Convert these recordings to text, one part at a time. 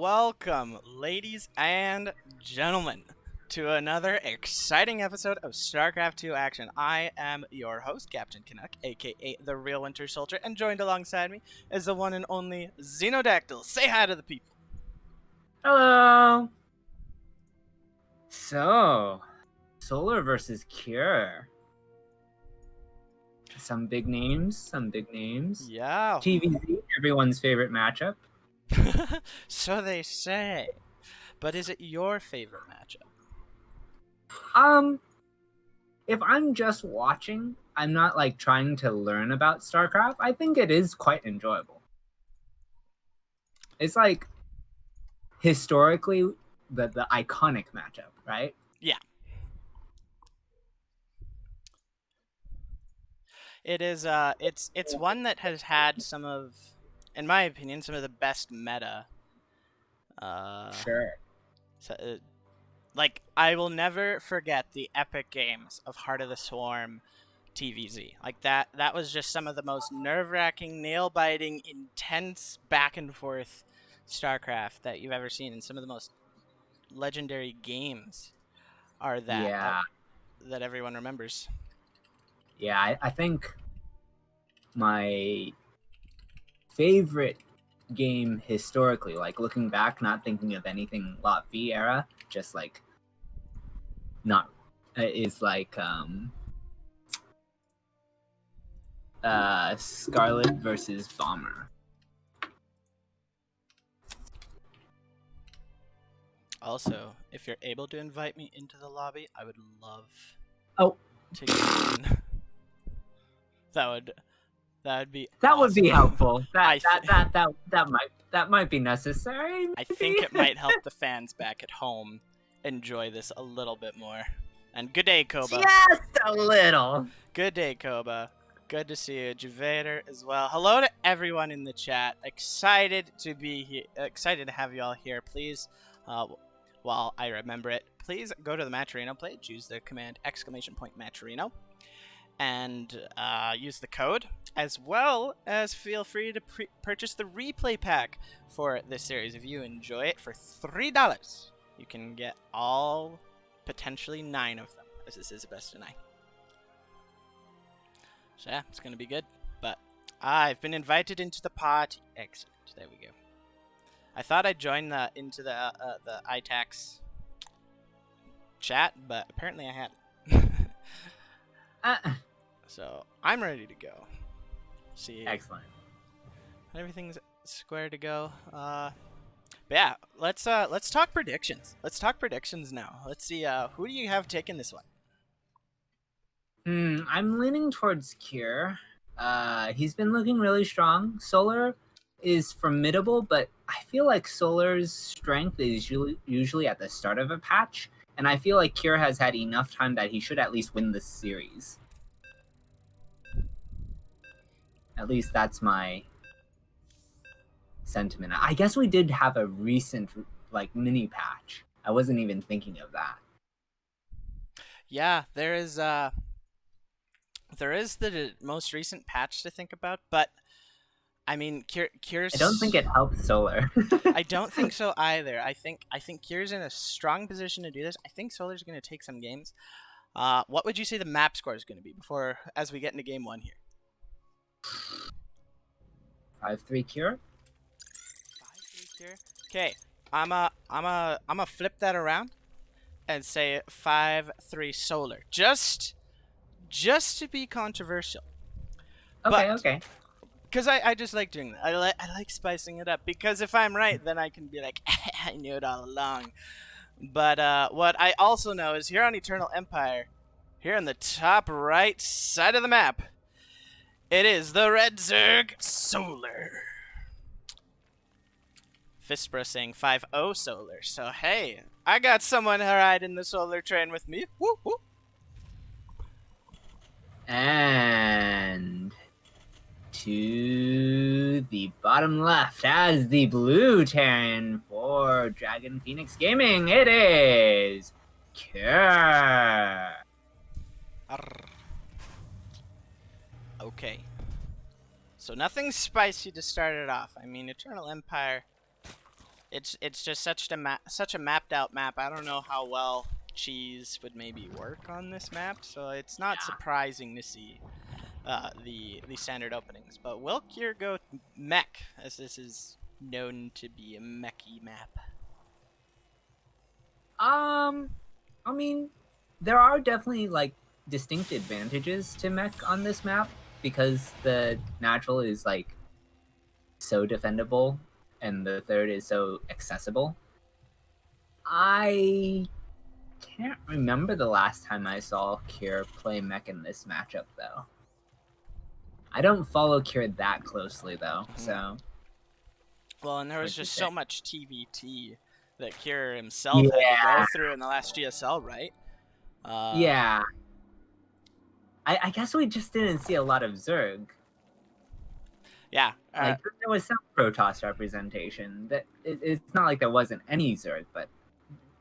welcome, ladies and gentlemen, to another exciting episode of StarCraft 2 Action. I am your host, Captain Canuck, aka the Real Winter Soldier, and joined alongside me is the one and only Xenodactyl. Say hi to the people. Hello. So, Solar versus Cure. Some big names. Yeah. TVZ, everyone's favorite matchup. So they say. But is it your favorite matchup? If I'm just watching, I'm not like trying to learn about StarCraft. I think it is quite enjoyable. It's like historically the iconic matchup, right? Yeah. It is it's one that has had some of, in my opinion, some of the best meta. Sure. So, like, I will never forget the epic games of Heart of the Swarm TVZ. Like, that was just some of the most nerve-wracking, nail-biting, intense back-and-forth StarCraft that you've ever seen, and some of the most legendary games are that that everyone remembers. Yeah, I think my favorite game historically, like looking back, not thinking of anything Lot V era, just like not is like Scarlet versus Bomber. Also, if you're able to invite me into the lobby, I would love to get in. That would be That would be awesome. helpful. That might be necessary. I think it might help the fans back at home enjoy this a little bit more. And good day, Koba. Just a little. Good day, Koba. Good to see you, Javader, as well. Hello to everyone in the chat. Excited to be here. Excited to have you all here. Please, while I remember it, please go to the Matcherino page. Use the command !Matcherino, and use the code, as well as feel free to purchase the replay pack for this series. If you enjoy it for $3, you can get all, potentially 9 of them, as this is a best of 9. So yeah, it's gonna be good. But I've been invited into the party. Excellent. There we go. I thought I'd join into the ITaX chat, but apparently I hadn't. So I'm ready to go. See. Excellent. Everything's square to go. But yeah, let's talk predictions. Let's talk predictions now. Let's see. Who do you have taking this one? I'm leaning towards Cure. He's been looking really strong. Solar is formidable, but I feel like Solar's strength is usually at the start of a patch, and I feel like Cure has had enough time that he should at least win this series. At least that's my sentiment. I guess we did have a recent like mini patch. I wasn't even thinking of that. Yeah, there is the most recent patch to think about, but I mean, Cure's. I don't think it helps Solar. I don't think so either. I think Cure's in a strong position to do this. I think Solar's going to take some games. What would you say the map score is going to be as we get into game 1 here? 5-3 Cure. 5-3 Cure. Okay, I'm a flip that around and say 5-3 Solar. Just to be controversial. Okay. Because I just like doing that. I like spicing it up. Because if I'm right, then I can be like, I knew it all along. But what I also know is here on Eternal Empire, here on the top right side of the map, it is the Red Zerg Solar. Fispra saying 5-0 Solar. So hey, I got someone to ride in the Solar train with me. Woo woo. And to the bottom left as the blue Terran for Dragon Phoenix Gaming, it is Cure. Okay. So nothing spicy to start it off. I mean, Eternal Empire it's just such a mapped out map. I don't know how well cheese would maybe work on this map, so it's not surprising to see the standard openings. But will Kier go mech, as this is known to be a mechy map? I mean, there are definitely like distinct advantages to mech on this map because the natural is like so defendable and the third is so accessible. I can't remember the last time I saw Kier play mech in this matchup though. I don't follow Kier that closely though, so. Well, and there was What'd you just say? so much TVT that Kier himself had to go through in the last GSL, right? Yeah. I guess we just didn't see a lot of Zerg. Yeah. Like there was some Protoss representation. That it's not like there wasn't any Zerg, but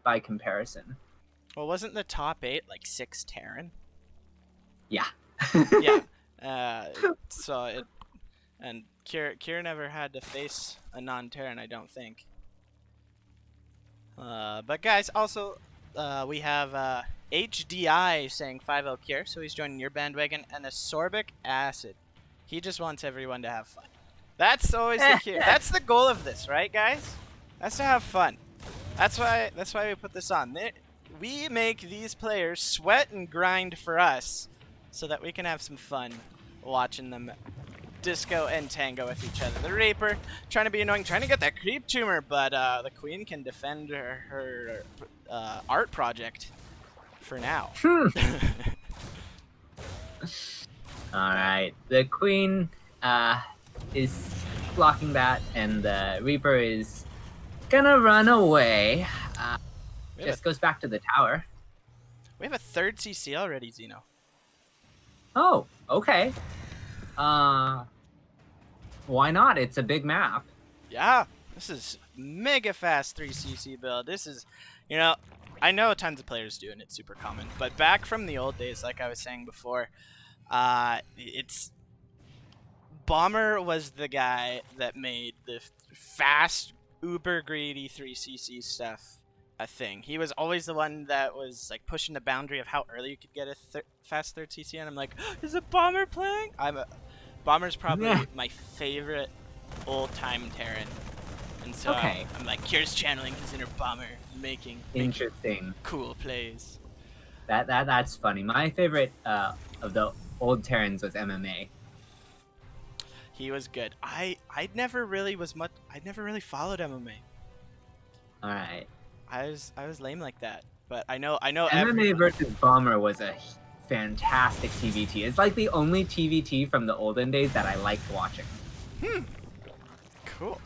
by comparison. Well, wasn't the top 8 like 6 Terran? Yeah. Yeah. So it, and Kier never had to face a non-Terran, I don't think. But guys, also we have HDI saying 5-0 Kier, so he's joining your bandwagon, and Ascorbic Acid. He just wants everyone to have fun. That's always the Kier. That's the goal of this, right, guys? That's to have fun. That's why we put this on. We make these players sweat and grind for us, so that we can have some fun watching them disco and tango with each other. The Reaper trying to be annoying, trying to get that creep tumor, but the Queen can defend her art project for now. Alright, the Queen is blocking that, and the Reaper is gonna run away. Just goes back to the tower. We have a third CC already, Zeno. Oh, okay. Why not? It's a big map. Yeah, this is mega fast 3cc build. This is, you know, I know tons of players do, and it's super common. But back from the old days, like I was saying before, it's Bomber was the guy that made the fast, uber greedy 3cc stuff a thing. He was always the one that was like pushing the boundary of how early you could get a fast third CC, and I'm like, is a Bomber playing? Bomber's probably my favorite old-time Terran. And so I'm like, Kier's channeling his inner Bomber, making cool plays. That's funny. My favorite of the old Terrans was MMA. He was good. I never really followed MMA. All right. I was lame like that, but I know MMA versus Bomber was a fantastic TVT. It's like the only TVT from the olden days that I liked watching. Cool.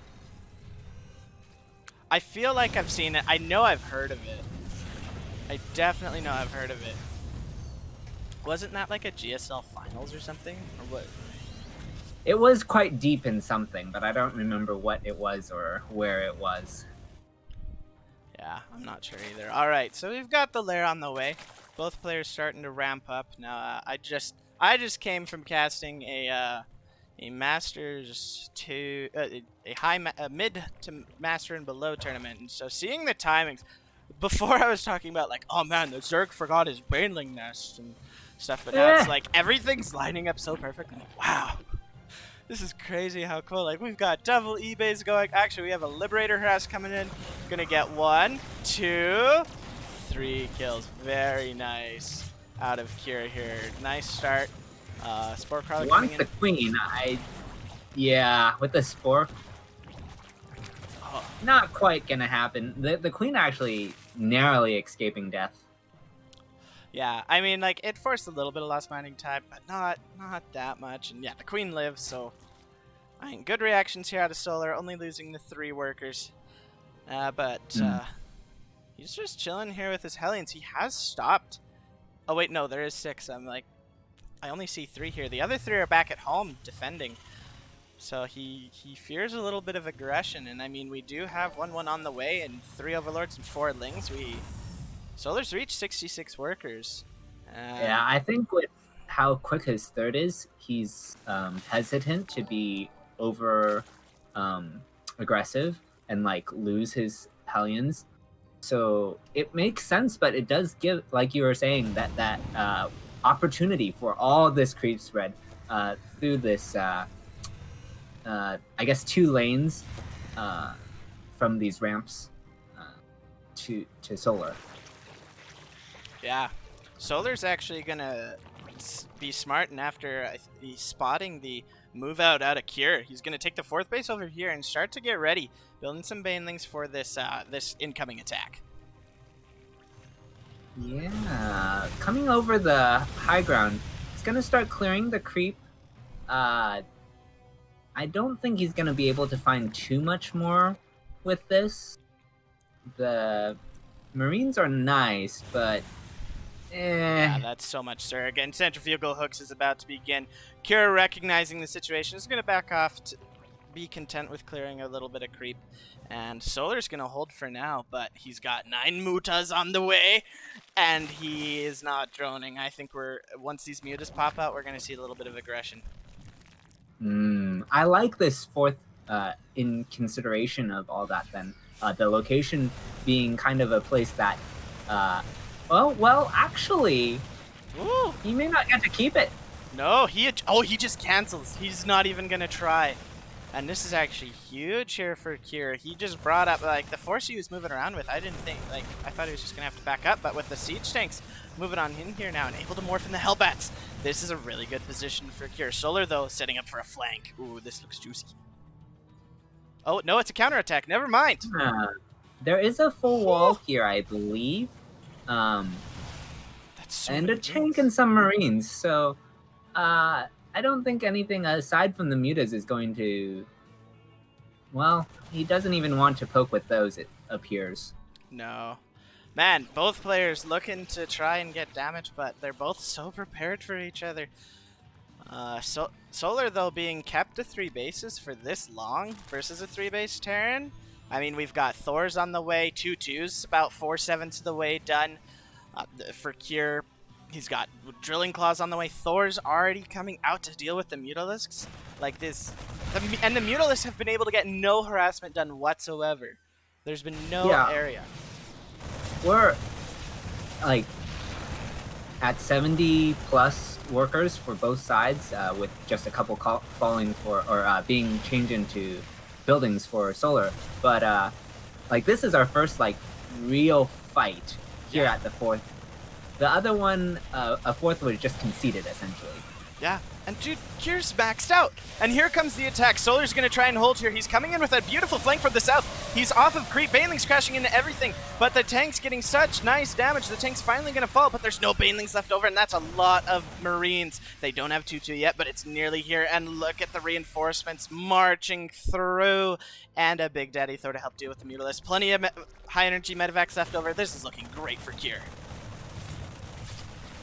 I feel like I've seen it. I know I've heard of it. I definitely know I've heard of it. Wasn't that like a GSL finals or something? Or what? It was quite deep in something, but I don't remember what it was or where it was. Yeah, I'm not sure either. All right, so we've got the lair on the way. Both players starting to ramp up. Now, I just came from casting a Masters to a mid to Master and below tournament, and so seeing the timings. Before I was talking about like, oh man, the Zerg forgot his Baneling nest and stuff, but now it's like everything's lining up so perfectly. Like, wow, this is crazy how cool. Like we've got double eBays going. Actually, we have a Liberator harass coming in. Gonna get 1, 2, 3 kills. Very nice out of Kira here. Nice start. Spore Crawler coming in. The Queen, yeah, with the Spore. Not quite gonna happen. The Queen actually narrowly escaping death. Yeah, I mean, like, it forced a little bit of lost mining time, but not that much. And yeah, the Queen lives, so I mean, good reactions here out of Solar, only losing the 3 workers. He's just chilling here with his Hellions. He has stopped. Oh wait, no, there is 6. I'm like, I only see 3 here. The other 3 are back at home defending. So he fears a little bit of aggression, and I mean, we do have 1-1 on the way and 3 Overlords and 4 Lings. Solar's reached 66 workers. Yeah, I think with how quick his third is, he's hesitant to be over aggressive. and like lose his Hellions. So it makes sense, but it does give, like you were saying, that opportunity for all this creep spread through this, I guess, 2 lanes from these ramps to solar. Yeah, Solar's actually gonna be smart, and after he's spotting the move out of Cure, he's gonna take the 4th base over here and start to get ready, building some banelings for this this incoming attack. Yeah, coming over the high ground, he's gonna start clearing the creep. I don't think he's gonna be able to find too much more with this. The Marines are nice, but Yeah, that's so much, sir. Again, centrifugal hooks is about to begin. Kira, recognizing the situation, is going to back off to be content with clearing a little bit of creep. And Solar's going to hold for now, but he's got 9 mutas on the way, and he is not droning. I think once these mutas pop out, we're going to see a little bit of aggression. I like this 4th in consideration of all that then. The location being kind of a place that, well, actually, Ooh. he may not get to keep it. No, he just cancels. He's not even going to try. And this is actually huge here for Kira. He just brought up, like, the force he was moving around with. I didn't think, like, I thought he was just going to have to back up. But with the siege tanks moving on in here now and able to morph in the Hellbats, this is a really good position for Kira. Solar, though, setting up for a flank. Ooh, this looks juicy. Oh, no, it's a counterattack. Never mind. There is a full wall here, I believe. That's so and a tank and some Marines. So, I don't think anything aside from the mutas is going to... Well, he doesn't even want to poke with those, it appears. No. Man, both players looking to try and get damage, but they're both so prepared for each other. Solar, though, being kept to 3 bases for this long versus a 3-base Terran. I mean, we've got Thor's on the way, 2 2s, about 4/7 of the way done. For Cure, he's got Drilling Claws on the way. Thor's already coming out to deal with the Mutalisks. Like this. And the Mutalisks have been able to get no harassment done whatsoever. There's been no area. We're, like, at 70 plus workers for both sides, with just a couple falling for, or being changed into buildings for Solar. But, like, this is our first, like, real fight here at the 4th. The other one, a 4th was just conceded, essentially. Yeah, and dude, Cure's maxed out. And here comes the attack. Solar's going to try and hold here. He's coming in with a beautiful flank from the south. He's off of creep. Banelings crashing into everything. But the tank's getting such nice damage. The tank's finally going to fall, but there's no Banelings left over, and that's a lot of Marines. They don't have 2-2 yet, but it's nearly here. And look at the reinforcements marching through. And a Big Daddy Thor to help deal with the Mutalisk. Plenty of high-energy medevacs left over. This is looking great for Cure.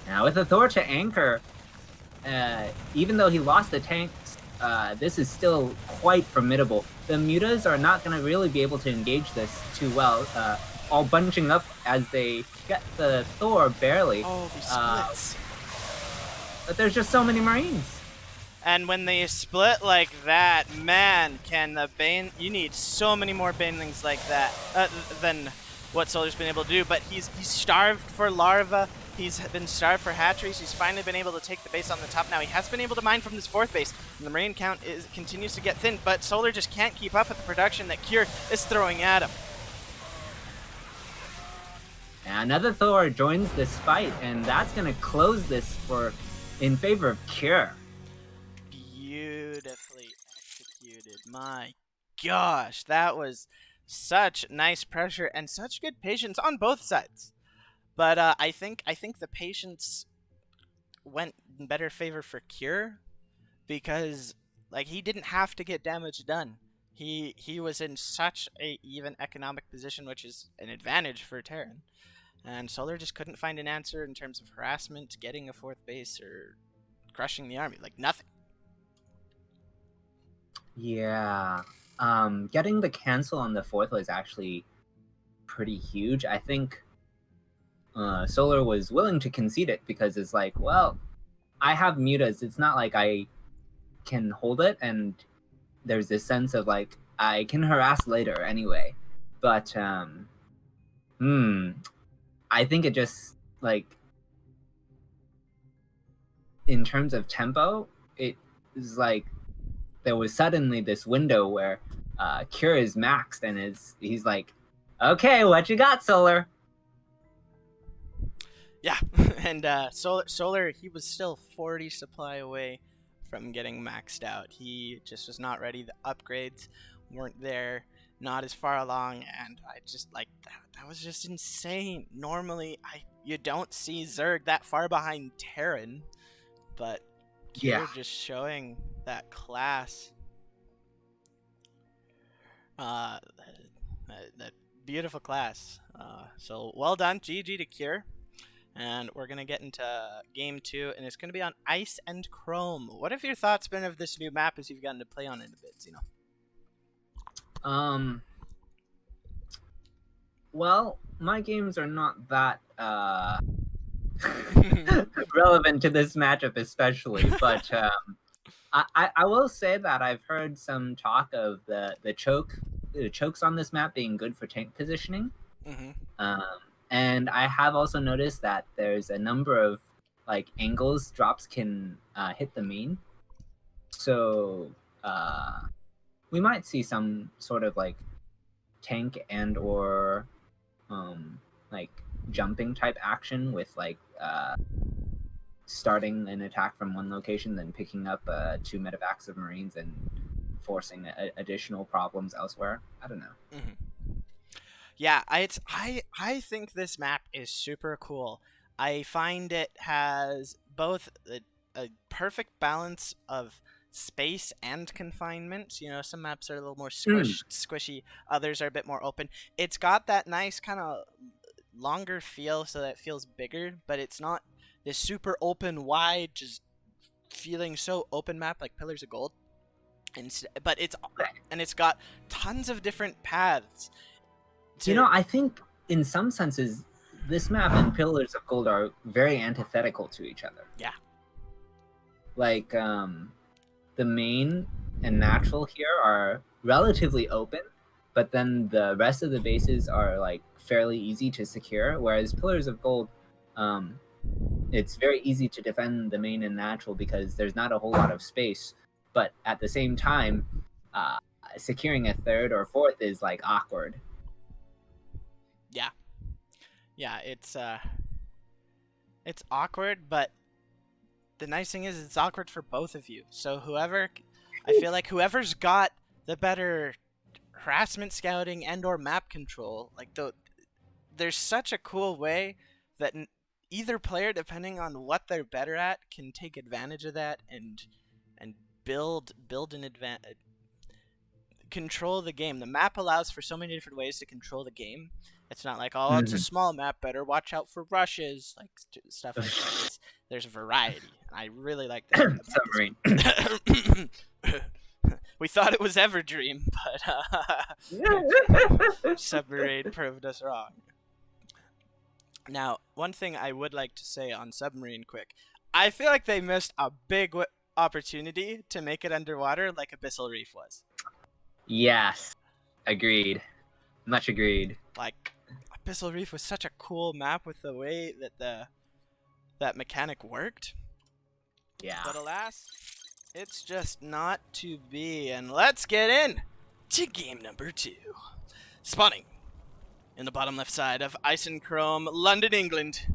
Now with the Thor to anchor, even though he lost the tanks, this is still quite formidable. The mutas are not going to really be able to engage this too well, all bunching up as they get the Thor barely. Oh, these splits. But there's just so many Marines. And when they split like that, man, you need so many more Banelings like that than what Solar's been able to do. But he's starved for larva. He's been starved for hatcheries. He's finally been able to take the base on the top now. He has been able to mine from this 4th base. And the Marine count continues to get thin, but Solar just can't keep up with the production that Cure is throwing at him. And another Thor joins this fight, and that's going to close this in favor of Cure. Beautifully executed. My gosh, that was such nice pressure and such good patience on both sides. But I think the patience went in better favor for Cure, because like he didn't have to get damage done. He was in such a even economic position, which is an advantage for Terran. And Solar just couldn't find an answer in terms of harassment, getting a 4th base, or crushing the army. Like nothing. Yeah. Getting the cancel on the 4th was actually pretty huge. I think Solar was willing to concede it because it's like, well, I have mutas. It's not like I can hold it, and there's this sense of like, I can harass later anyway. But I think it just like in terms of tempo, it is like there was suddenly this window where Cure is maxed and he's like, okay, what you got, Solar? Yeah, and Solar, he was still 40 supply away from getting maxed out. He just was not ready. The upgrades weren't there, not as far along, and I just like that was just insane. Normally, you don't see Zerg that far behind Terran, but Kira just showing that class. That beautiful class. So well done, GG to Cure. And we're going to get into game 2, and it's going to be on Ice and Chrome. What have your thoughts been of this new map as you've gotten to play on it a bit, Zeno? Well, my games are not that relevant to this matchup especially, but I will say that I've heard some talk of the chokes on this map being good for tank positioning. And I have also noticed that there's a number of like angles drops can hit the main. So we might see some sort of like tank and or like jumping type action with like starting an attack from one location, then picking up 2 medevacs of Marines and forcing additional problems elsewhere. I don't know. Yeah, I think this map is super cool. I find it has both a perfect balance of space and confinement. You know, some maps are a little more squishy, others are a bit more open. It's got that nice kind of longer feel, so that it feels bigger, but it's not this super open, wide, just feeling so open map like Pillars of Gold. But it's got tons of different paths. You know, I think in some senses, this map and Pillars of Gold are very antithetical to each other. Yeah. Like, the main and natural here are relatively open, but then the rest of the bases are, like, fairly easy to secure, whereas Pillars of Gold, it's very easy to defend the main and natural because there's not a whole lot of space, but at the same time, securing a third or fourth is, like, awkward. Yeah, it's awkward, but the nice thing is it's awkward for both of you. So I feel like whoever's got the better harassment scouting and or map control, like there's such a cool way that either player, depending on what they're better at, can take advantage of that and build an advantage, control the game. The map allows for so many different ways to control the game. It's not like, oh, it's a small map, better watch out for rushes, like stuff like that. There's variety. I really like that. Submarine. We thought it was Everdream, but Submarine proved us wrong. Now, one thing I would like to say on Submarine quick, I feel like they missed a big opportunity to make it underwater like Abyssal Reef was. Yes. Agreed. Much agreed. Like, Abyssal Reef was such a cool map with the way that that mechanic worked. Yeah. But alas, it's just not to be. And let's get in to game number 2. Spawning in the bottom left side of Ice and Chrome, London, England.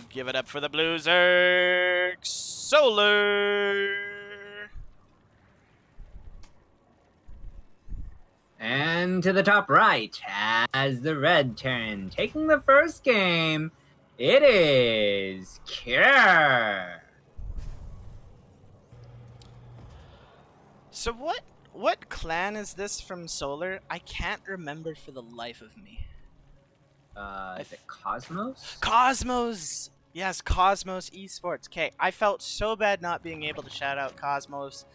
Give it up for the Blue Zerg Solar. And to the top right, as the red turn, taking the first game, it is Cure. So what clan is this from Solar? I can't remember for the life of me. Is it Cosmos? Cosmos! Yes, Cosmos Esports. Okay, I felt so bad not being able to shout out Cosmos.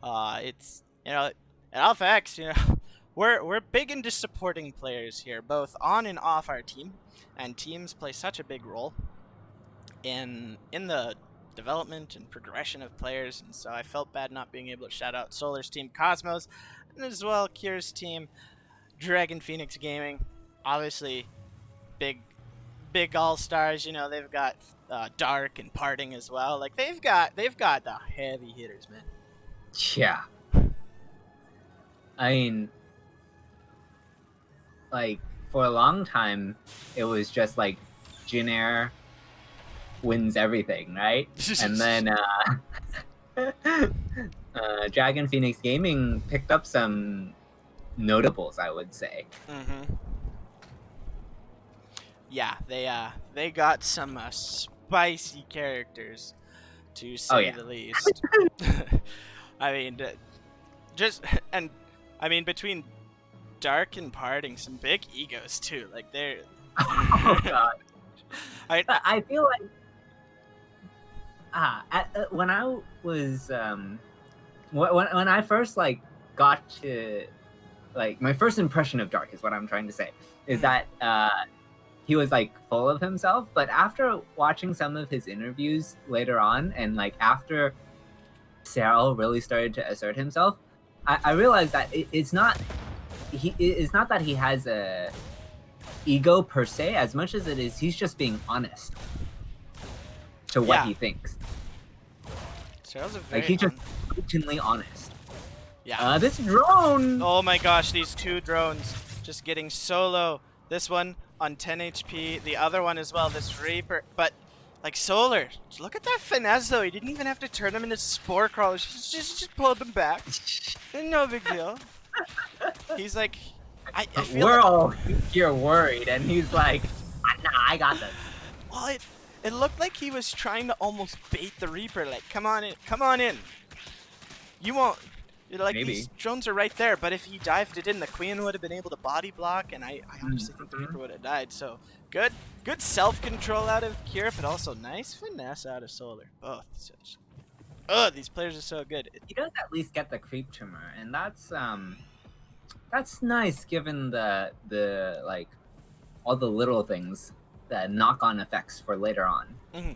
It's, you know, at Alpha X, you know, we're big into supporting players here, both on and off our team, and teams play such a big role in the development and progression of players, and so I felt bad not being able to shout out Solar's team Cosmos, and as well Kier's team Dragon Phoenix Gaming. Obviously, big all stars. You know, they've got Dark and Parting as well. Like they've got the heavy hitters, man. Yeah. I mean, like for a long time, it was just like Jin Air wins everything, right? And then Dragon Phoenix Gaming picked up some notables, I would say. Mm-hmm. Yeah, they got some spicy characters, to say the least. I mean, between Dark and Parting, some big egos too. Like they're. Oh god. I feel like when I was when I first like got to like my first impression of Dark is what I'm trying to say is that he was like full of himself, but after watching some of his interviews later on and like after Cyril really started to assert himself, I realized that it's not that he has a ego per se as much as it is he's just being honest to what he thinks. Cyril's a very he's just blatantly honest. Yeah. This drone. Oh my gosh, these two drones just getting solo. This one on 10 HP, the other one as well, this Reaper. But, like, Solar, look at that finesse, though. He didn't even have to turn them into Spore Crawlers. Just pulled them back. No big deal. He's like, I feel we're all here worried, and he's like, nah, I got this. Well, it looked like he was trying to almost bait the Reaper. Like, come on in. You won't. Like, maybe. These drones are right there, but if he dived it in, the Queen would have been able to body block, and I honestly think the Reaper would have died. So, good self-control out of Kier, but also nice finesse out of Solar. Both. These players are so good. He does at least get the creep tumor, and that's nice given the like all the little things, the knock-on effects for later on. Mm-hmm.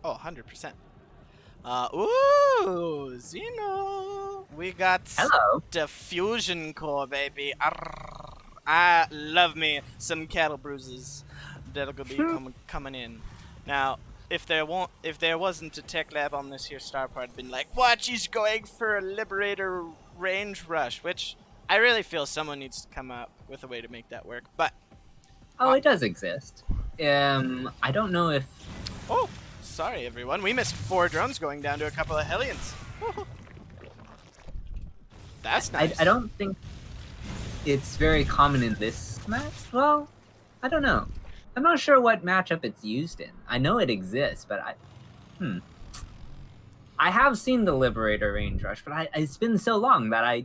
Oh, 100%. Ooh, Xeno. We got Diffusion Core, baby. Arr, I love me some cattle bruises. That'll be coming in. Now, if there wasn't a tech lab on this here star part, been like, watch, he's going for a Liberator range rush, which I really feel someone needs to come up with a way to make that work. But it does exist. I don't know if. Oh. Sorry, everyone. We missed 4 drones going down to a couple of Hellions. That's nice. I don't think it's very common in this match. Well, I don't know. I'm not sure what matchup it's used in. I know it exists, but I have seen the Liberator range rush, but it's been so long that I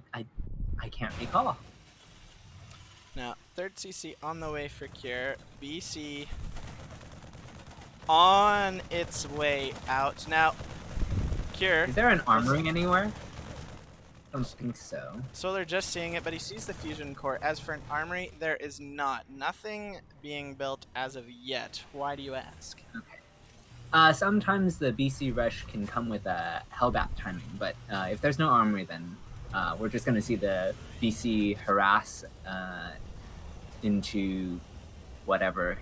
can't recall. Now, 3rd CC on the way for Cure. BC on its way out. Now, Cure. Is there an armory anywhere? I don't think so. Solar just seeing it, but he sees the fusion core. As for an armory, there is not. Nothing being built as of yet. Why do you ask? Okay. Sometimes the BC rush can come with a Hellbat timing, but if there's no armory, then we're just going to see the BC harass into wherever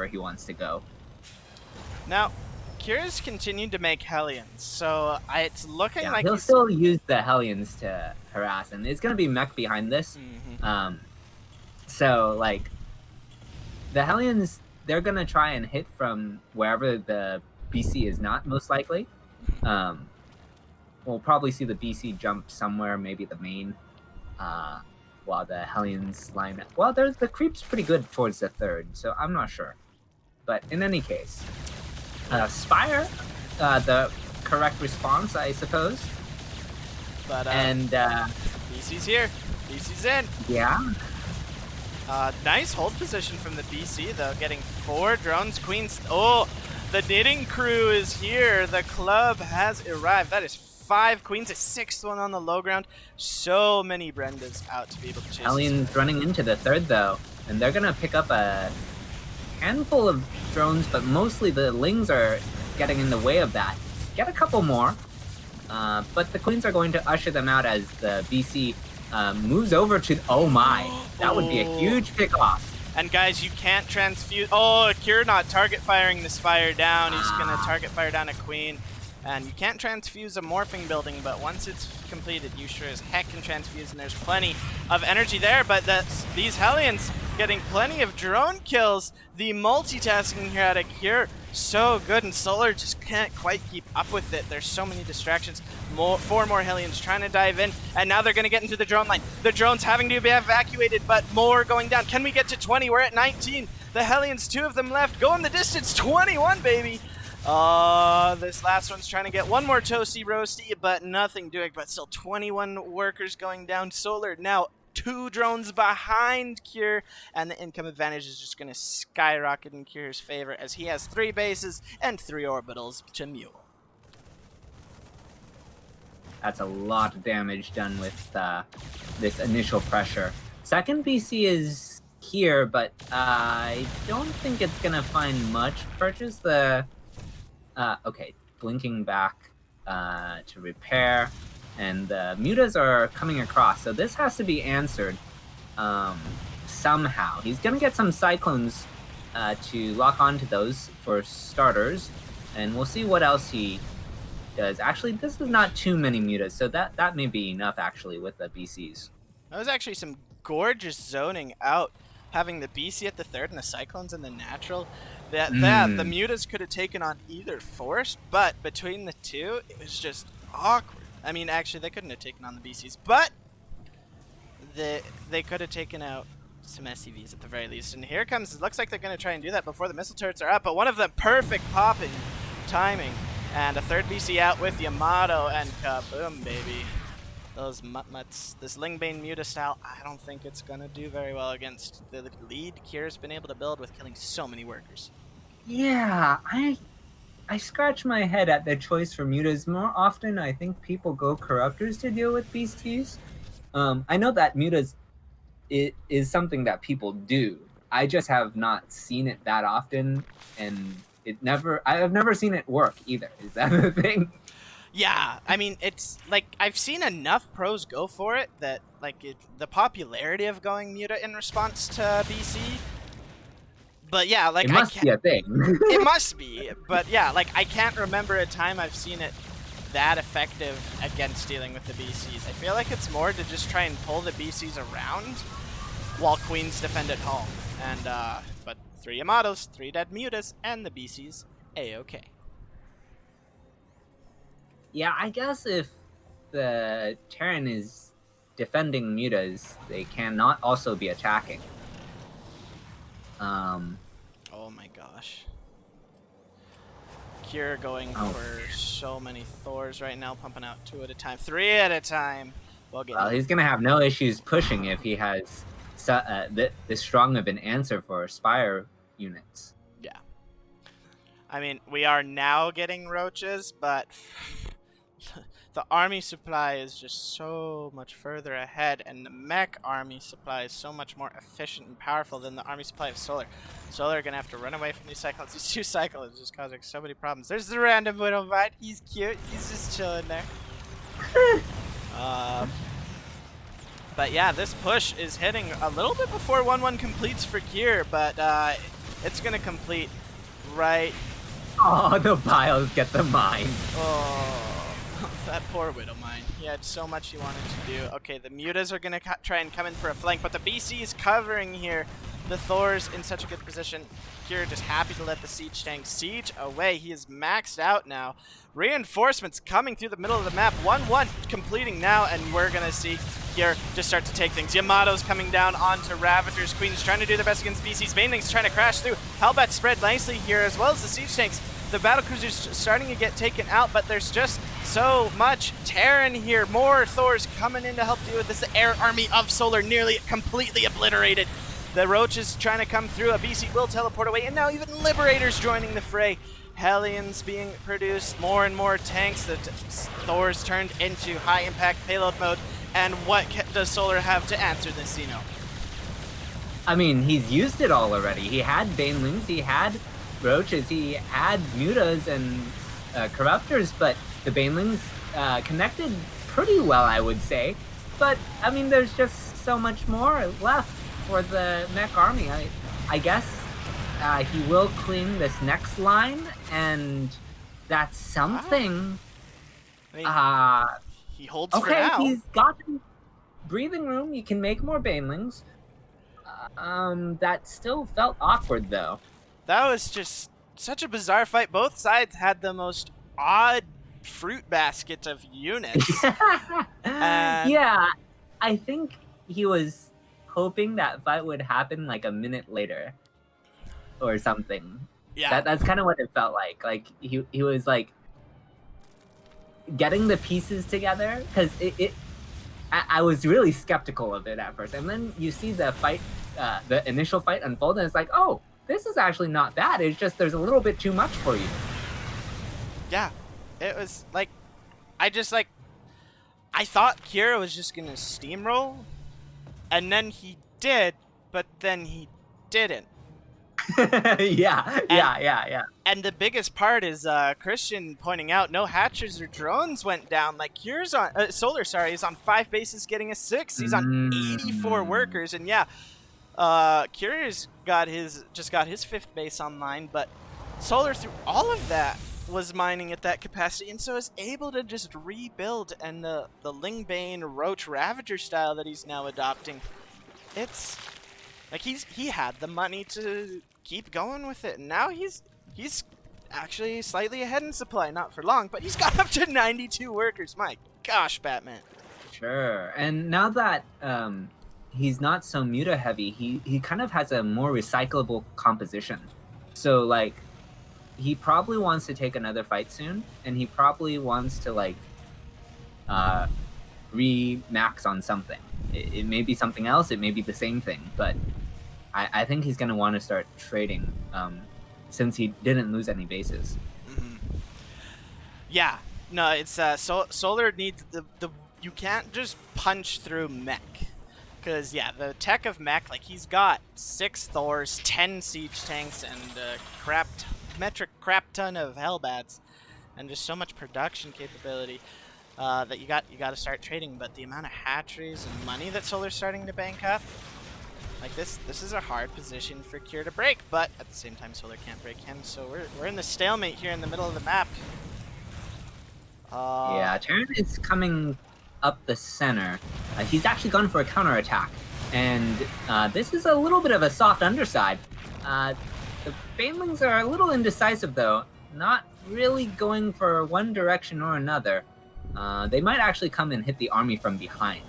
he wants to go. Now, Kira's continued to make Hellions, so it's looking like he'll still use the Hellions to harass, and it's going to be mech behind this. Mm-hmm. So, like, the Hellions, they're going to try and hit from wherever the BC is not, most likely. We'll probably see the BC jump somewhere, maybe the main, while the Hellions line up. Well, the creep's pretty good towards the 3rd, so I'm not sure. But in any case, Spire, the correct response, I suppose. But and BC's here. BC's in. Yeah. Nice hold position from the BC, though, getting 4 drones. Queens. Oh, the knitting crew is here. The club has arrived. That is 5 queens, a 6th one on the low ground. So many Brendas out to be able to chase. Hellions running into the 3rd, though, and they're gonna pick up a handful of drones, but mostly the Lings are getting in the way of that. get a couple more. But the Queens are going to usher them out as the BC moves over to... Oh my, that would be a huge pick-off. And guys, you can't transfuse... Oh, Cure not target firing this fire down. He's going to target fire down a Queen. And you can't transfuse a morphing building, but once it's completed, you sure as heck can transfuse, and there's plenty of energy there. But these Hellions getting plenty of drone kills. The multitasking here out of Cure, so good, and Solar just can't quite keep up with it. There's so many distractions. Four more Hellions trying to dive in, and now they're going to get into the drone line. The drone's having to be evacuated, but more going down. Can we get to 20? We're at 19. The Hellions, 2 of them left, going the distance. 21, baby. This last one's trying to get one more toasty roasty, but nothing doing. But still 21 workers going down. Solar now 2 drones behind Cure, and the income advantage is just going to skyrocket in Cure's favor as he has 3 bases and 3 orbitals to mule. That's a lot of damage done with this initial pressure. Second BC is here, but I don't think it's going to find much purchase. Okay, blinking back to repair, and the mutas are coming across, so this has to be answered somehow. He's gonna get some cyclones to lock onto those for starters, and we'll see what else he does. Actually, this is not too many mutas, so that may be enough actually with the BCs. That was actually some gorgeous zoning out, having the BC at the third and the cyclones in the natural. The mutas could have taken on either force, but between the two, it was just awkward. I mean, actually, they couldn't have taken on the BCs, but they could have taken out some SCVs at the very least. And here comes, it looks like they're going to try and do that before the missile turrets are up, but one of them perfect popping timing. And a third BC out with Yamato, and kaboom, baby. Those mutts, this Lingbane Muta style, I don't think it's going to do very well against the lead Cure's been able to build with killing so many workers. Yeah, I scratch my head at the choice for mutas. More often, I think people go corruptors to deal with beasties. I know that mutas is something that people do. I just have not seen it that often, and I have never seen it work either. Is that the thing? Yeah, I mean, it's like I've seen enough pros go for it that the popularity of going Muta in response to BC. But yeah, like it must be a thing. It must be, but yeah, like I can't remember a time I've seen it that effective against dealing with the BCs. I feel like it's more to just try and pull the BCs around while Queens defend at home. And but 3 Yamatos, 3 dead Mutas, and the BCs A-okay. Yeah, I guess if the Terran is defending mutas, they cannot also be attacking. Oh my gosh. Cure going for so many Thors right now, pumping out 2 at a time, 3 at a time. Well, he's gonna have no issues pushing if he has this strong of an answer for Spire units. Yeah. I mean, we are now getting roaches, but the army supply is just so much further ahead, and the mech army supply is so much more efficient and powerful than the army supply of Solar. Solar are going to have to run away from these cyclones. These 2 cyclones just causing so many problems. There's the random Widow Bite. He's cute. He's just chilling there. But yeah, this push is hitting a little bit before 1-1 completes for Cure, but it's going to complete right... Oh, the Biles get the mine. Oh... That poor Widow Mine. He had so much he wanted to do. Okay, the Mutas are going to try and come in for a flank, but the BC is covering here. The Thor's in such a good position. Cure just happy to let the siege tank siege away. He is maxed out now. Reinforcements coming through the middle of the map. 1-1 completing now, and we're going to see Cure just start to take things. Yamato's coming down onto Ravagers. Queen's trying to do their best against BC's. Baneling's trying to crash through. Hellbat spread nicely here, as well as the siege tanks. The battlecruiser's starting to get taken out, but there's just so much Terran here. More Thors coming in to help deal with this. The air army of Solar nearly completely obliterated. The Roaches trying to come through. A BC will teleport away, and now even Liberators joining the fray. Hellions being produced, more and more tanks. The Thors turned into high-impact payload mode. And what does Solar have to answer this, Zeno? I mean, he's used it all already. He had Banelings, he had Roaches, he had Mutas, and Corruptors, but the Banelings connected pretty well, I would say. But I mean, there's just so much more left for the mech army. I guess he will clean this next line, and that's something. I mean, he holds for Okay, now. he's got breathing room. You can make more Banelings. That still felt awkward though. That was just such a bizarre fight. Both sides had the most odd fruit basket of units. Yeah, I think he was hoping that fight would happen like a minute later or something. Yeah. That's kind of what it felt like. Like he was like getting the pieces together because I was really skeptical of it at first, and then you see the fight, the initial fight unfold, and it's like, oh, this is actually not bad. It's just there's a little bit too much for you. Yeah, it was like, I thought Kira was just gonna steamroll, and then he did, but then he didn't. Yeah. And the biggest part is Christian pointing out no hatchers or drones went down. Like Kira's on Solar, is on 5 bases getting a 6. He's on 84 workers, and yeah, Kira's got his 5th base online, but Solar through all of that was mining at that capacity, and so is able to just rebuild. And the Lingbane Roach Ravager style that he's now adopting, it's like he had the money to keep going with it, and now he's actually slightly ahead in supply, not for long, but he's got up to 92 workers. My gosh, Batman. Sure. And now that he's not so muta heavy, he kind of has a more recyclable composition. So like he probably wants to take another fight soon, and he probably wants to like re-max on something. It may be something else, it may be the same thing, but I think he's going to want to start trading since he didn't lose any bases. Mm-hmm. Yeah, no, it's Solar needs the you can't just punch through mech, because yeah, the tech of mech, like he's got 6 Thors, 10 siege tanks, and metric crap ton of Hellbats, and just so much production capability that you got to start trading. But the amount of hatcheries and money that Solar's starting to bank up, like this is a hard position for Kira to break, but at the same time Solar can't break him, so we're in the stalemate here in the middle of the map. Yeah, Terran is coming up the center. He's actually gone for a counterattack, and this is a little bit of a soft underside. The Banelings are a little indecisive though, not really going for one direction or another. They might actually come and hit the army from behind.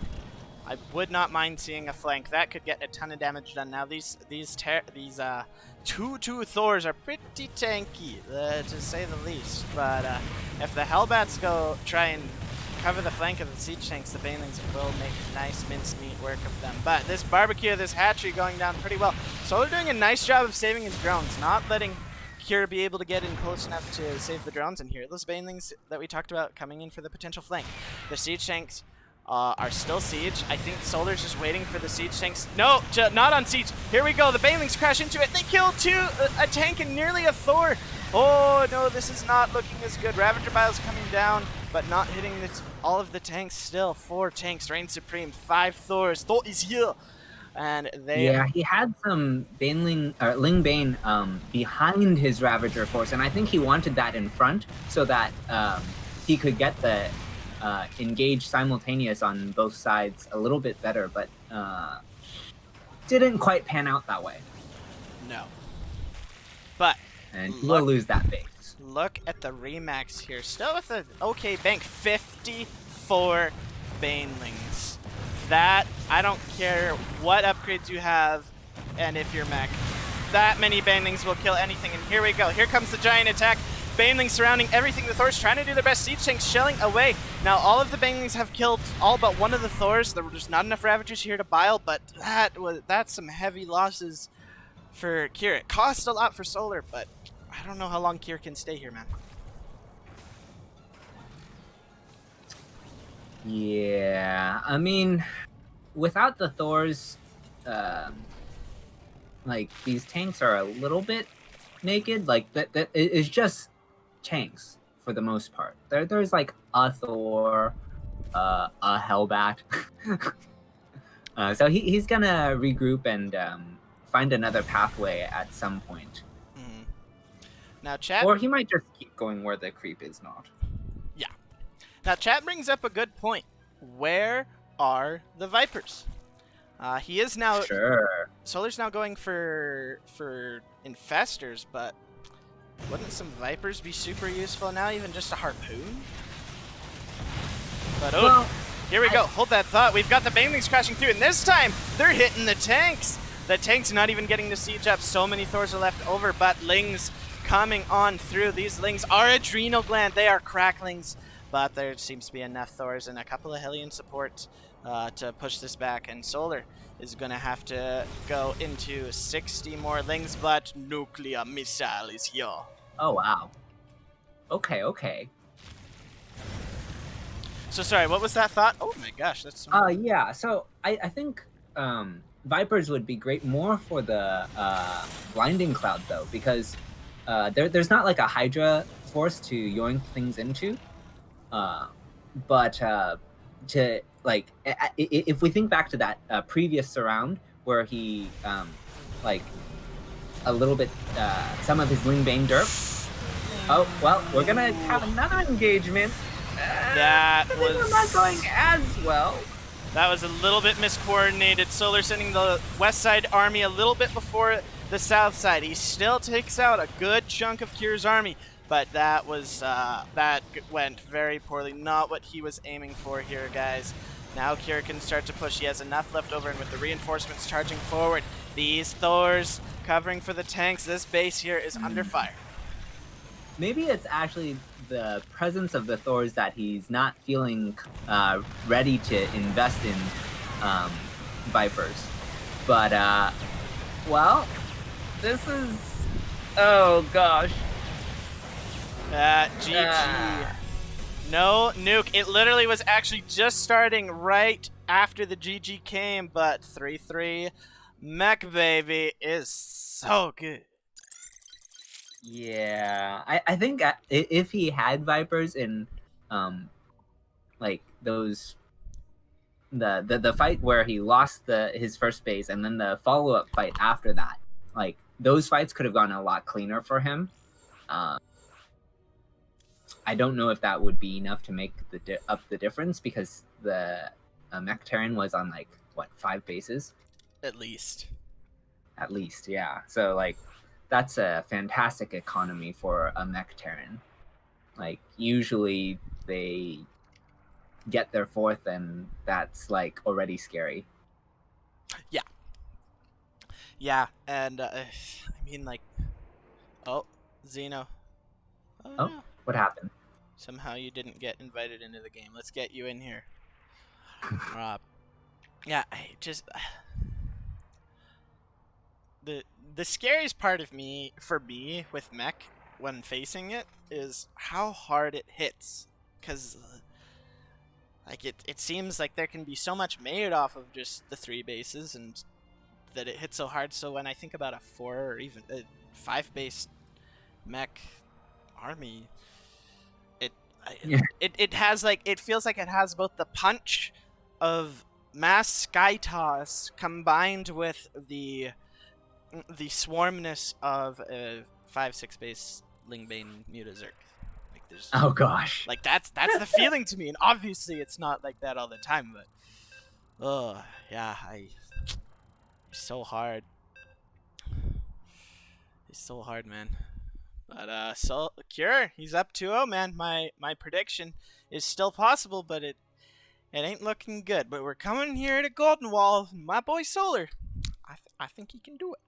I would not mind seeing a flank. That could get a ton of damage done. Now these 2/2 Thors are pretty tanky, to say the least. But if the Hellbats go try and cover the flank of the siege tanks, the Banelings will make nice mincemeat work of them. But this barbecue, this hatchery going down pretty well. Solar doing a nice job of saving his drones, not letting Kira be able to get in close enough to save the drones. And here, those Banelings that we talked about coming in for the potential flank. The siege tanks are still siege. I think Solar's just waiting for the siege tanks. No, not on siege. Here we go. The Banelings crash into it. They kill a tank and nearly a Thor. Oh no, this is not looking as good. Ravager Bile's coming down, but not hitting all of the tanks still. 4 tanks reign supreme. 5 Thors. Thor is here. And they... Yeah, he had some Lingbane behind his Ravager force, and I think he wanted that in front so that he could get the engage simultaneous on both sides a little bit better, but didn't quite pan out that way. No. But and he will lose that base. Look at the remax here. Still with an okay bank. 54 Banelings. That, I don't care what upgrades you have, and if you're mech, that many Banelings will kill anything. And here we go. Here comes the giant attack. Banelings surrounding everything. The Thors trying to do their best. Siege tanks shelling away. Now all of the Banelings have killed all but one of the Thors. There were just not enough Ravagers here to bile, but that's some heavy losses for Kira. It cost a lot for Solar, but I don't know how long Kira can stay here, man. Yeah, I mean, without the Thors, like these tanks are a little bit naked. Like that is just tanks for the most part. There's like a Thor, a Hellbat. So he's gonna regroup and find another pathway at some point. Mhm. Now, chat. Or he might just keep going where the creep is not. Yeah. Now, chat brings up a good point. Where are the Vipers? He is now. Sure. Solar's now going for infestors, but wouldn't some Vipers be super useful now? Even just a harpoon. But Well, here we go. Hold that thought. We've got the banelings crashing through, and this time they're hitting the tanks. The tanks not even getting to siege up. So many Thors are left over, but Lings coming on through. These Lings are adrenal gland. They are cracklings, but there seems to be enough Thors and a couple of Hellion support to push this back. And Solar is going to have to go into 60 more Lings, but nuclear missile is here. Oh, wow. Okay. So sorry, what was that thought? Oh my gosh, that's... Yeah, so I think Vipers would be great more for the Blinding Cloud, though, because there's not like a Hydra force to yoink things into. But to, like, if we think back to that previous surround where he, like, a little bit, some of his Ling Bane derp. Oh, well, we're gonna have another engagement. That was not going as well. That was a little bit miscoordinated. Solar sending the west side army a little bit before the south side. He still takes out a good chunk of Kier's army, but that was that went very poorly. Not what he was aiming for here, guys. Now Kier can start to push. He has enough left over, and with the reinforcements charging forward, these Thors covering for the tanks. This base here is under fire. Maybe it's actually the presence of the Thors that he's not feeling ready to invest in Vipers. But, well, this is... Oh, gosh. GG. No nuke. It literally was actually just starting right after the GG came, but 3-3 Mech Baby is so good. Yeah, I think if he had Vipers in, like those, the fight where he lost his first base and then the follow-up fight after that, like those fights could have gone a lot cleaner for him. I don't know if that would be enough to make up the difference because the Mech Terran was on like what 5 bases, at least, yeah. So like. That's a fantastic economy for a Mech Terran. Like, usually they get their 4th, and that's, like, already scary. Yeah. Yeah, and, I mean, like... Oh, Xeno. Oh, no. What happened? Somehow you didn't get invited into the game. Let's get you in here. Yeah, I just... The scariest part of for me with mech when facing it is how hard it hits, because like it seems like there can be so much made off of just the 3 bases and that it hits so hard. So when I think about a 4 or even a 5 base mech army, it has like, it feels like it has both the punch of mass sky toss combined with the swarmness of a 5-6 base Lingbane Mutazerk. Like there's, oh gosh, like that's the feeling to me, and obviously it's not like that all the time. But oh yeah, it's so hard. It's so hard, man. But so Cure, he's up 2-0, man. My prediction is still possible, but it ain't looking good. But we're coming here to Golden Wall. My boy Solar, I think he can do it.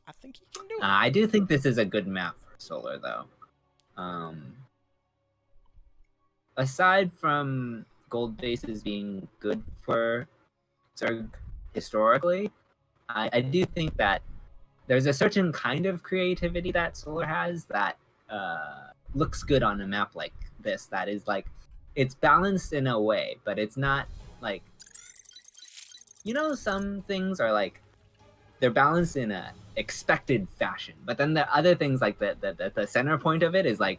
I think he can do it. I do think this is a good map for Solar, though. Aside from gold bases being good for Zerg historically, I do think that there's a certain kind of creativity that Solar has that looks good on a map like this. That is like, it's balanced in a way, but it's not like, you know, some things are like, they're balanced in a expected fashion, but then the other things like the center point of it is like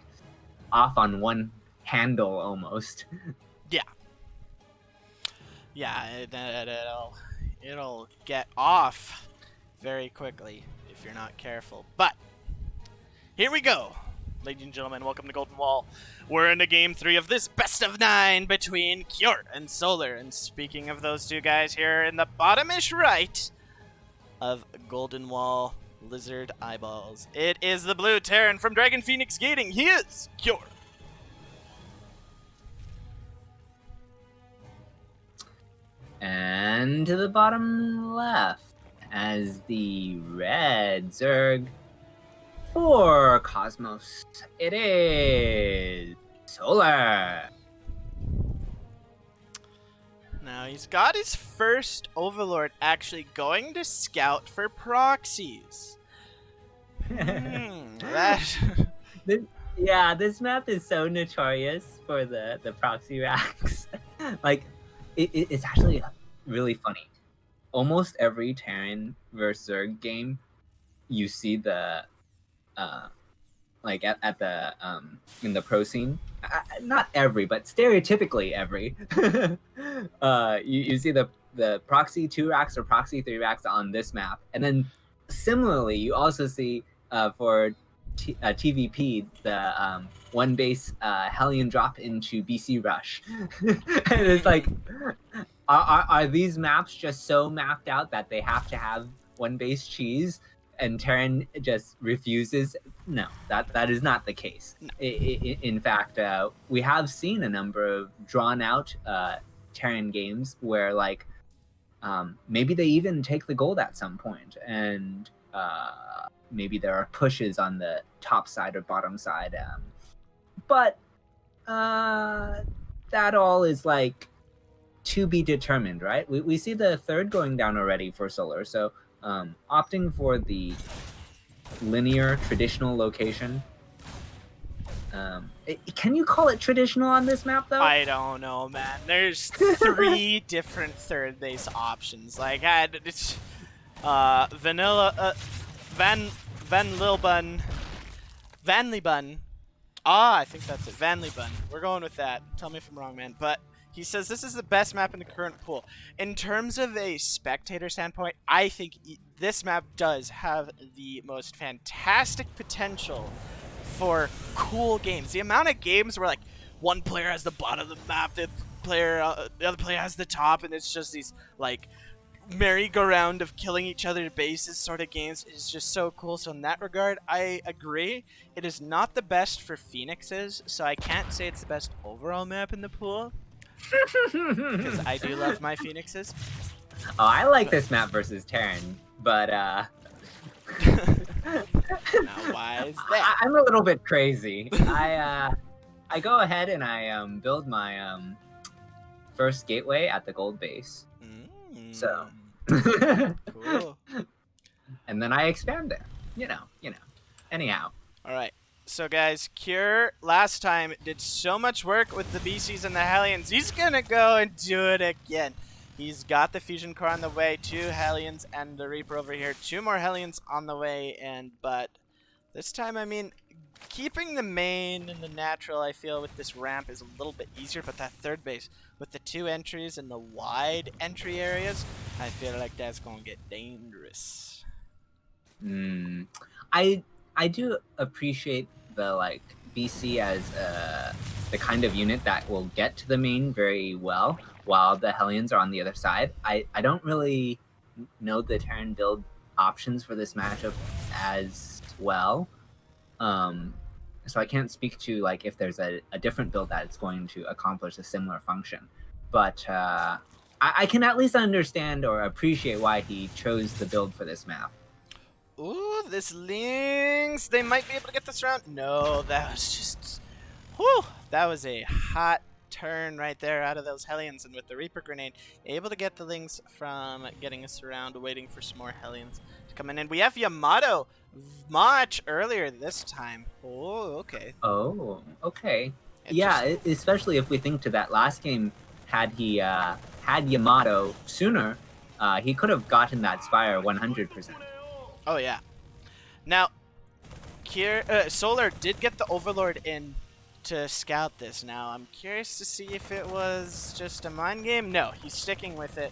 off on one handle almost. Yeah. Yeah, it'll get off very quickly if you're not careful. But here we go. Ladies and gentlemen, welcome to Golden Wall. We're into game 3 of this best of 9 between Cure and Solar. And speaking of those two guys here in the bottomish right of Golden Wall Lizard Eyeballs, it is the blue Terran from Dragon Phoenix Gating. He is Cure. And to the bottom left, as the red Zerg for Cosmos, it is Solar. Now he's got his first Overlord actually going to scout for proxies. This map is so notorious for the proxy racks. Like, it's actually really funny. Almost every Terran versus Zerg game, you see the like at the in the pro scene. Not every, but stereotypically every. You see the proxy 2 racks or proxy 3 racks on this map, and then similarly, you also see for TVP the one base Hellion drop into BC Rush. And it's like, are these maps just so mapped out that they have to have one base cheese, and Terran just refuses? No, that is not the case. No. In fact, we have seen a number of drawn out Terran games where like maybe they even take the gold at some point, and maybe there are pushes on the top side or bottom side, but that all is like to be determined, right? We see the third going down already for Solar, so opting for the linear traditional location. Can you call it traditional on this map though? I don't know, man. There's 3 different third base options. Like, it's vanilla, Van Lilbun, Van Leebun. I think that's it. Van Leebun. We're going with that. Tell me if I'm wrong, man. But he says this is the best map in the current pool. In terms of a spectator standpoint, I think this map does have the most fantastic potential for cool games. The amount of games where like one player has the bottom of the map, the other player has the top, and it's just these like merry-go-round of killing each other bases sort of games is just so cool. So in that regard, I agree. It is not the best for Phoenixes, so I can't say it's the best overall map in the pool. Because I do love my Phoenixes. Oh, I like this map versus Terran, but Now, why is that? I'm a little bit crazy. I go ahead and I build my first gateway at the gold base. So Cool. And then I expand there. You know. Anyhow. All right. So guys, Cure last time did so much work with the BCs and the Hellions. He's gonna go and do it again. He's got the fusion core on the way, 2 Hellions and the Reaper over here, 2 more Hellions on the way, but this time, I mean, keeping the main and the natural, I feel, with this ramp is a little bit easier, but that third base with the 2 entries and the wide entry areas, I feel like that's gonna get dangerous. I do appreciate the like BC as the kind of unit that will get to the main very well, while the Hellions are on the other side. I don't really know the Terran build options for this matchup as well, so I can't speak to like if there's a different build that is going to accomplish a similar function, but I can at least understand or appreciate why he chose the build for this map. Ooh, this Lynx, they might be able to get this round. No, that was just, whew, that was a hot turn right there out of those Hellions, and with the Reaper grenade, able to get the Lynx from getting us around, waiting for some more Hellions to come in. And we have Yamato much earlier this time. Oh, okay. Oh, okay. Yeah, especially if we think to that last game, had he had Yamato sooner, he could have gotten that Spire 100%. Oh yeah. Now, Solar did get the Overlord in to scout this now. I'm curious to see if it was just a mind game. No, he's sticking with it.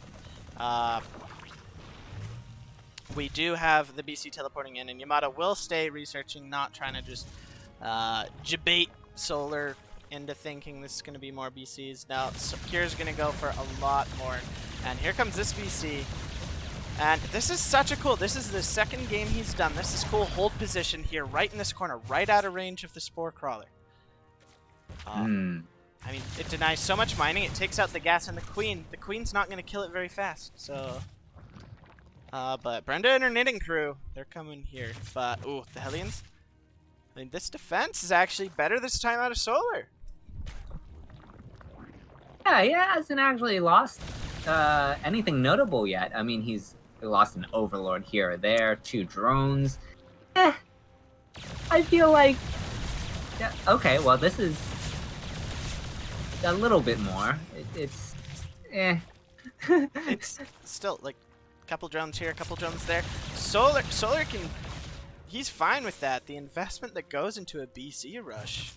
We do have the BC teleporting in, and Yamato will stay researching, not trying to just debate Solar into thinking this is going to be more BCs. Now, Kira's going to go for a lot more. And here comes this BC. And this is such a cool, this is the second game he's done. This is cool hold position here, right in this corner, right out of range of the Spore Crawler. I mean, it denies so much mining, it takes out the gas and the Queen. The Queen's not going to kill it very fast, so... but Brenda and her knitting crew, they're coming here. But, ooh, the Hellions. I mean, this defense is actually better this time out of Solar. Yeah, he hasn't actually lost anything notable yet. I mean, he's lost an Overlord here or there, 2 drones. I feel like... Yeah, okay, well, this is a little bit more. It's still, like, a couple drones here, a couple drones there. Solar can... He's fine with that. The investment that goes into a BC rush,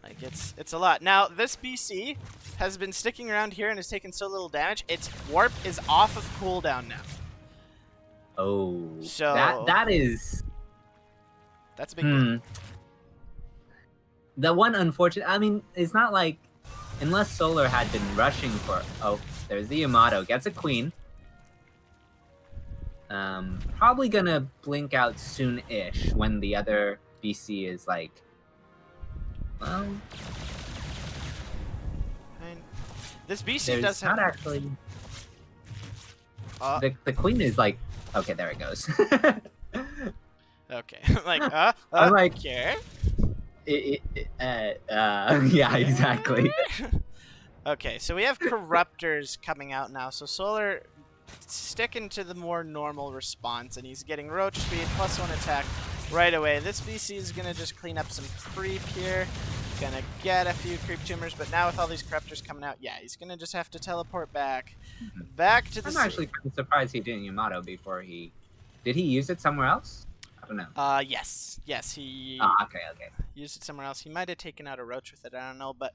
like, it's a lot. Now, this BC has been sticking around here and has taken so little damage. Its warp is off of cooldown now. Oh, so that's a big deal. The one unfortunate, I mean, it's not like, unless Solar had been rushing for, oh, there's the Yamato, gets a Queen. Probably gonna blink out soon-ish when the other BC is like, well... This BC does have... not actually... The Queen is like... Okay, there it goes. Okay. Like, I'm like... Okay. Yeah, exactly. Okay, so we have Corruptors coming out now. So Solar sticking to the more normal response, and he's getting Roach Speed, +1 attack right away. This BC is going to just clean up some creep here. Gonna get a few creep tumors, but now with all these Corruptors coming out, yeah, he's gonna just have to teleport back to the... I'm actually kind of surprised he didn't Yamato before he... Did he use it somewhere else? I don't know. Yes, he okay. used it somewhere else. He might have taken out a Roach with it, I don't know, but...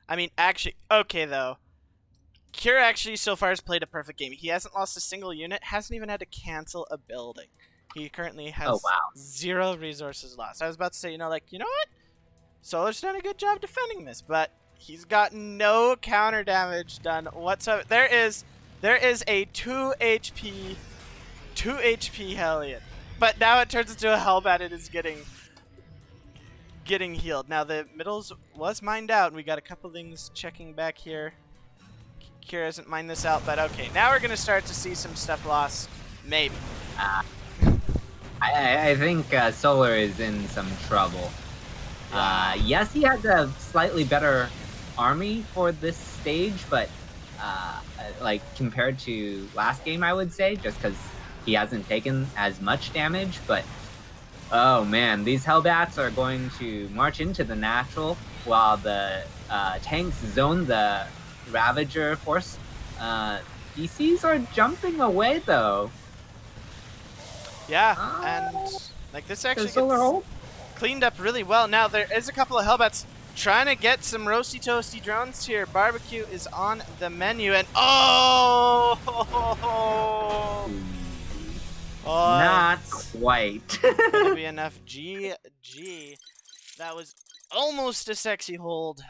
I mean, actually, okay, though. Kira actually so far has played a perfect game. He hasn't lost a single unit, hasn't even had to cancel a building. He currently has 0 resources lost. I was about to say, you know what? Solar's done a good job defending this, but he's got no counter damage done whatsoever. There is a 2 HP Hellion, but now it turns into a Hellbat and is getting healed. Now the middles was mined out, and we got a couple things checking back here. Kira hasn't mined this out, but okay, now we're gonna start to see some stuff lost, maybe. I think Solar is in some trouble. Yes, he has a slightly better army for this stage, but like compared to last game, I would say, just because he hasn't taken as much damage. But oh man, these Hellbats are going to march into the natural while the tanks zone the Ravager force. DCs are jumping away though. Yeah, and like this actually Solar hold? Cleaned up really well. Now there is a couple of Hellbats trying to get some roasty toasty drones here. Barbecue is on the menu, and not quite. Gonna be enough. GG. That was almost a sexy hold.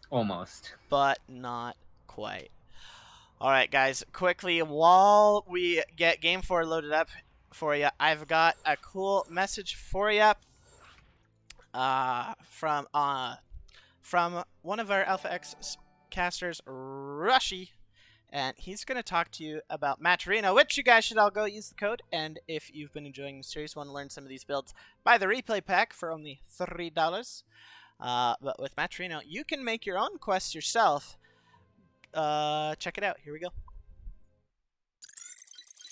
Almost, but not quite. All right, guys. Quickly, while we get Game 4 loaded up for you, I've got a cool message for you from one of our Alpha X casters, Rushy, and he's going to talk to you about Matcherino, which you guys should all go use the code. And if you've been enjoying the series, want to learn some of these builds, buy the replay pack for only $3. But with Matcherino, you can make your own quests yourself. Check it out. Here we go.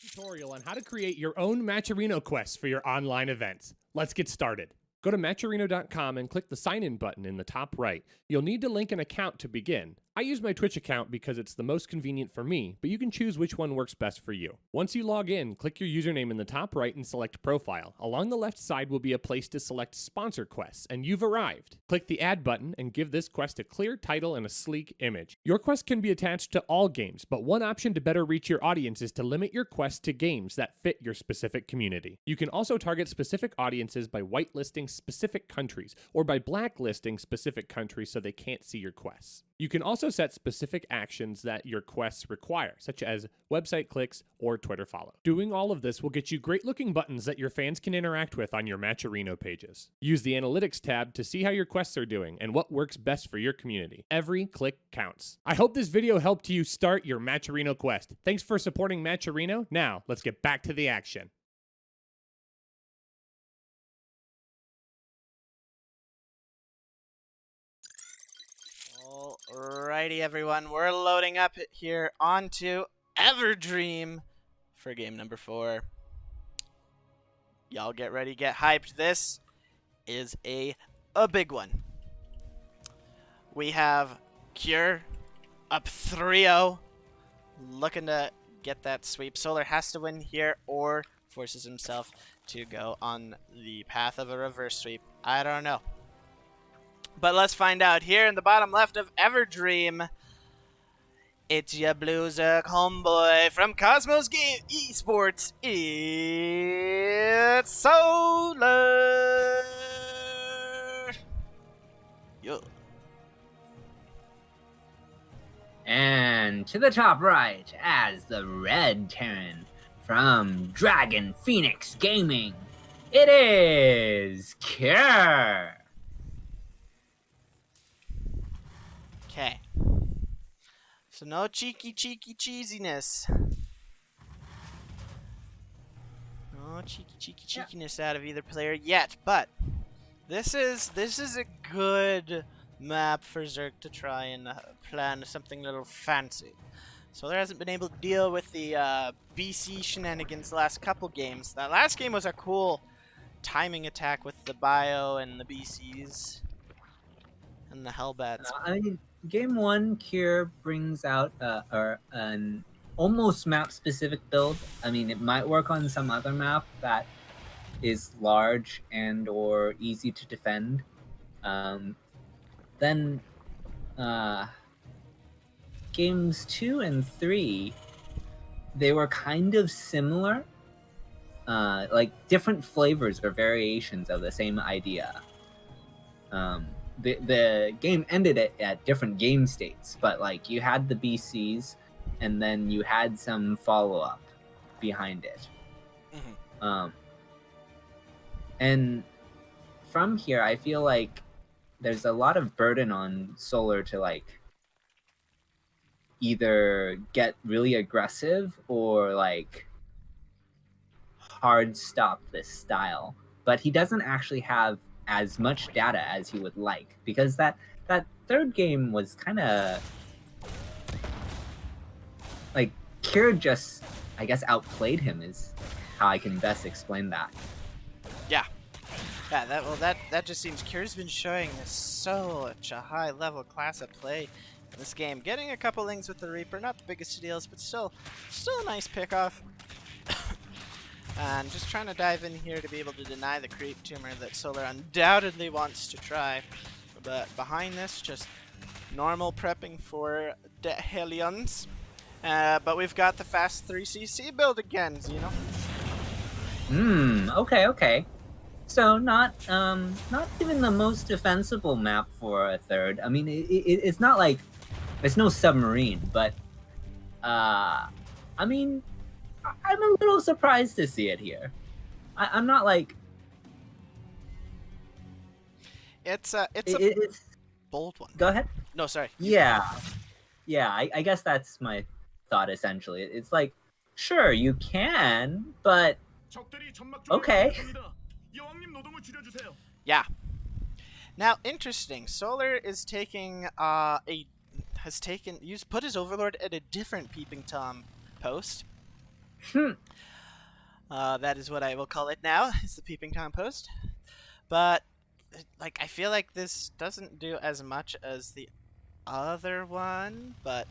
Tutorial on how to create your own Matcherino quests for your online events. Let's get started. Go to Matcherino.com and click the sign in button in the top right. You'll need to link an account to begin. I use my Twitch account because it's the most convenient for me, but you can choose which one works best for you. Once you log in, click your username in the top right and select Profile. Along the left side will be a place to select Sponsor Quests, and you've arrived. Click the Add button and give this quest a clear title and a sleek image. Your quest can be attached to all games, but one option to better reach your audience is to limit your quest to games that fit your specific community. You can also target specific audiences by whitelisting specific countries, or by blacklisting specific countries so they can't see your quests. You can also set specific actions that your quests require, such as website clicks or Twitter follow. Doing all of this will get you great looking buttons that your fans can interact with on your Matcherino pages. Use the Analytics tab to see how your quests are doing and what works best for your community. Every click counts. I hope this video helped you start your Matcherino quest. Thanks for supporting Matcherino. Now, let's get back to the action. Alrighty, everyone, we're loading up here onto Everdream for game number 4. Y'all get ready, get hyped. This is a big one. We have Cure up 3-0, looking to get that sweep. Solar has to win here or forces himself to go on the path of a reverse sweep. I don't know. But let's find out. Here in the bottom left of Everdream, it's your Bluezer homeboy from Cosmos Game Esports. It's Solar. Yo. And to the top right, as the Red Terran from Dragon Phoenix Gaming, it is Cure. Okay. So no cheeky cheesiness. No cheeky cheekiness out of either player yet, but this is a good map for Zerg to try and plan something a little fancy. Solar hasn't been able to deal with the BC shenanigans the last couple games. That last game was a cool timing attack with the bio and the BCs and the Hellbats. I mean, game 1, Cure brings out an almost map-specific build. I mean, it might work on some other map that is large and or easy to defend. Then games 2 and 3, they were kind of similar, like different flavors or variations of the same idea. The game ended at different game states, but like you had the BCs and then you had some follow-up behind it. Mm-hmm. And from here, I feel like there's a lot of burden on Solar to like either get really aggressive or like hard stop this style. But he doesn't actually have as much data as he would like, because that third game was kind of like Cure just, I guess, outplayed him is how I can best explain that. Yeah, that just seems Cure's been showing such a high level class of play in this game. Getting a couple lings with the Reaper, not the biggest deals, but still a nice pickoff. And just trying to dive in here to be able to deny the creep tumor that Solar undoubtedly wants to try. But behind this, just normal prepping for the Hellions. But we've got the fast 3cc build again, Zeno. Okay. So not even the most defensible map for a third. I mean, it's not like there's no submarine, but I mean, I'm a little surprised to see it here. I'm not like it's bold one. Go ahead. No, sorry. Yeah. I guess that's my thought essentially. It's like, sure, you can, but okay. Yeah. Now, interesting. Solar is taking put his Overlord at a different Peeping Tom post. That is what I will call it now. Is the Peeping Tom post. But like, I feel like this doesn't do as much as the other one, but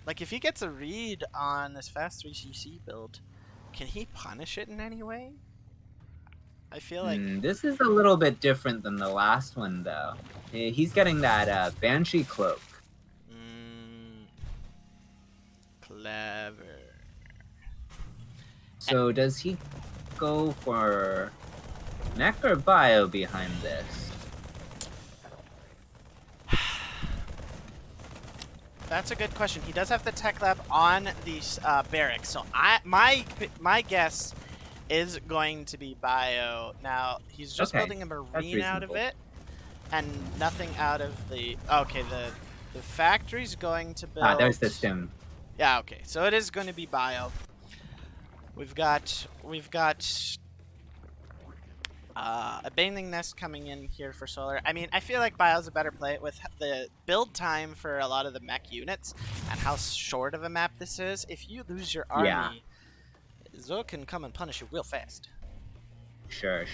like if he gets a read on this fast 3cc build, can he punish it in any way? I feel like This is a little bit different than the last one, though. He's getting that Banshee cloak. Clever. So does he go for mech or bio behind this? That's a good question. He does have the tech lab on these barracks, so my guess is going to be bio. Now he's just Okay, building a marine that's out of reasonable. it, and nothing out of the. Okay, the factory's going to build. Ah, there's the stim. Yeah. Okay, so it is going to be bio. We've got a bathing nest coming in here for solar. I mean, I feel like bio's a better play with the build time for a lot of the mech units and how short of a map this is. If you lose your army, Yeah. Zo can come and punish you real fast. Sure.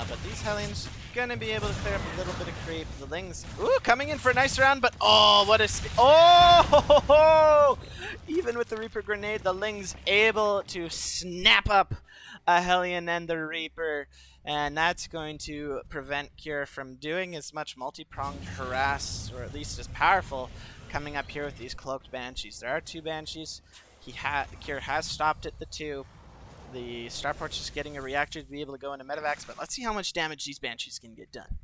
But these Hellions gonna be able to clear up a little bit of creep. The Lings, ooh, coming in for a nice round, but oh, what a oh! Even with the Reaper grenade, the Lings able to snap up a Hellion and the Reaper, and that's going to prevent Cure from doing as much multi-pronged harass, or at least as powerful, coming up here with these cloaked Banshees. There are 2 Banshees. Cure has stopped at the 2. The Starport's just getting a reactor to be able to go into medevacs, but let's see how much damage these Banshees can get done.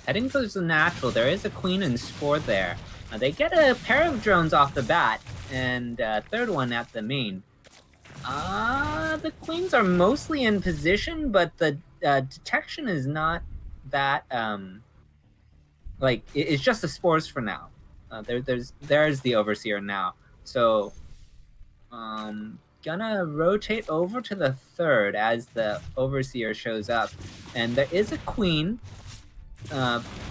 Heading towards the natural, there is a Queen and Spore there. They get a pair of drones off the bat, and a third one at the main. The Queens are mostly in position, but the detection is not that, it's just the Spores for now. There's the Overseer now. So, gonna rotate over to the third as the Overseer shows up. And there is a Queen,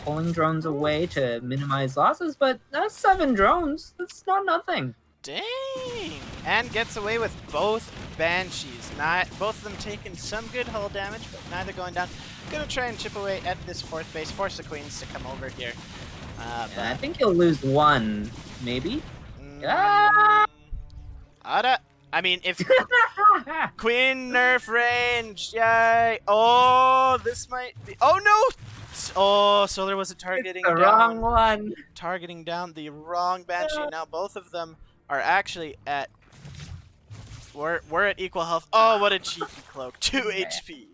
pulling drones away to minimize losses, but that's 7 drones. That's not nothing. Dang! And gets away with both Banshees. Both of them taking some good hull damage, but neither going down. Gonna try and chip away at this 4th base, force the Queens to come over here. And I think he'll lose 1, maybe? I mean, if Queen nerf range, yay! Oh, this might be. Oh no! Oh, Solar wasn't targeting the down. wrong one. Targeting down the wrong Banshee. Now both of them are actually at. We're at equal health. Oh, what a cheeky cloak! 2 HP.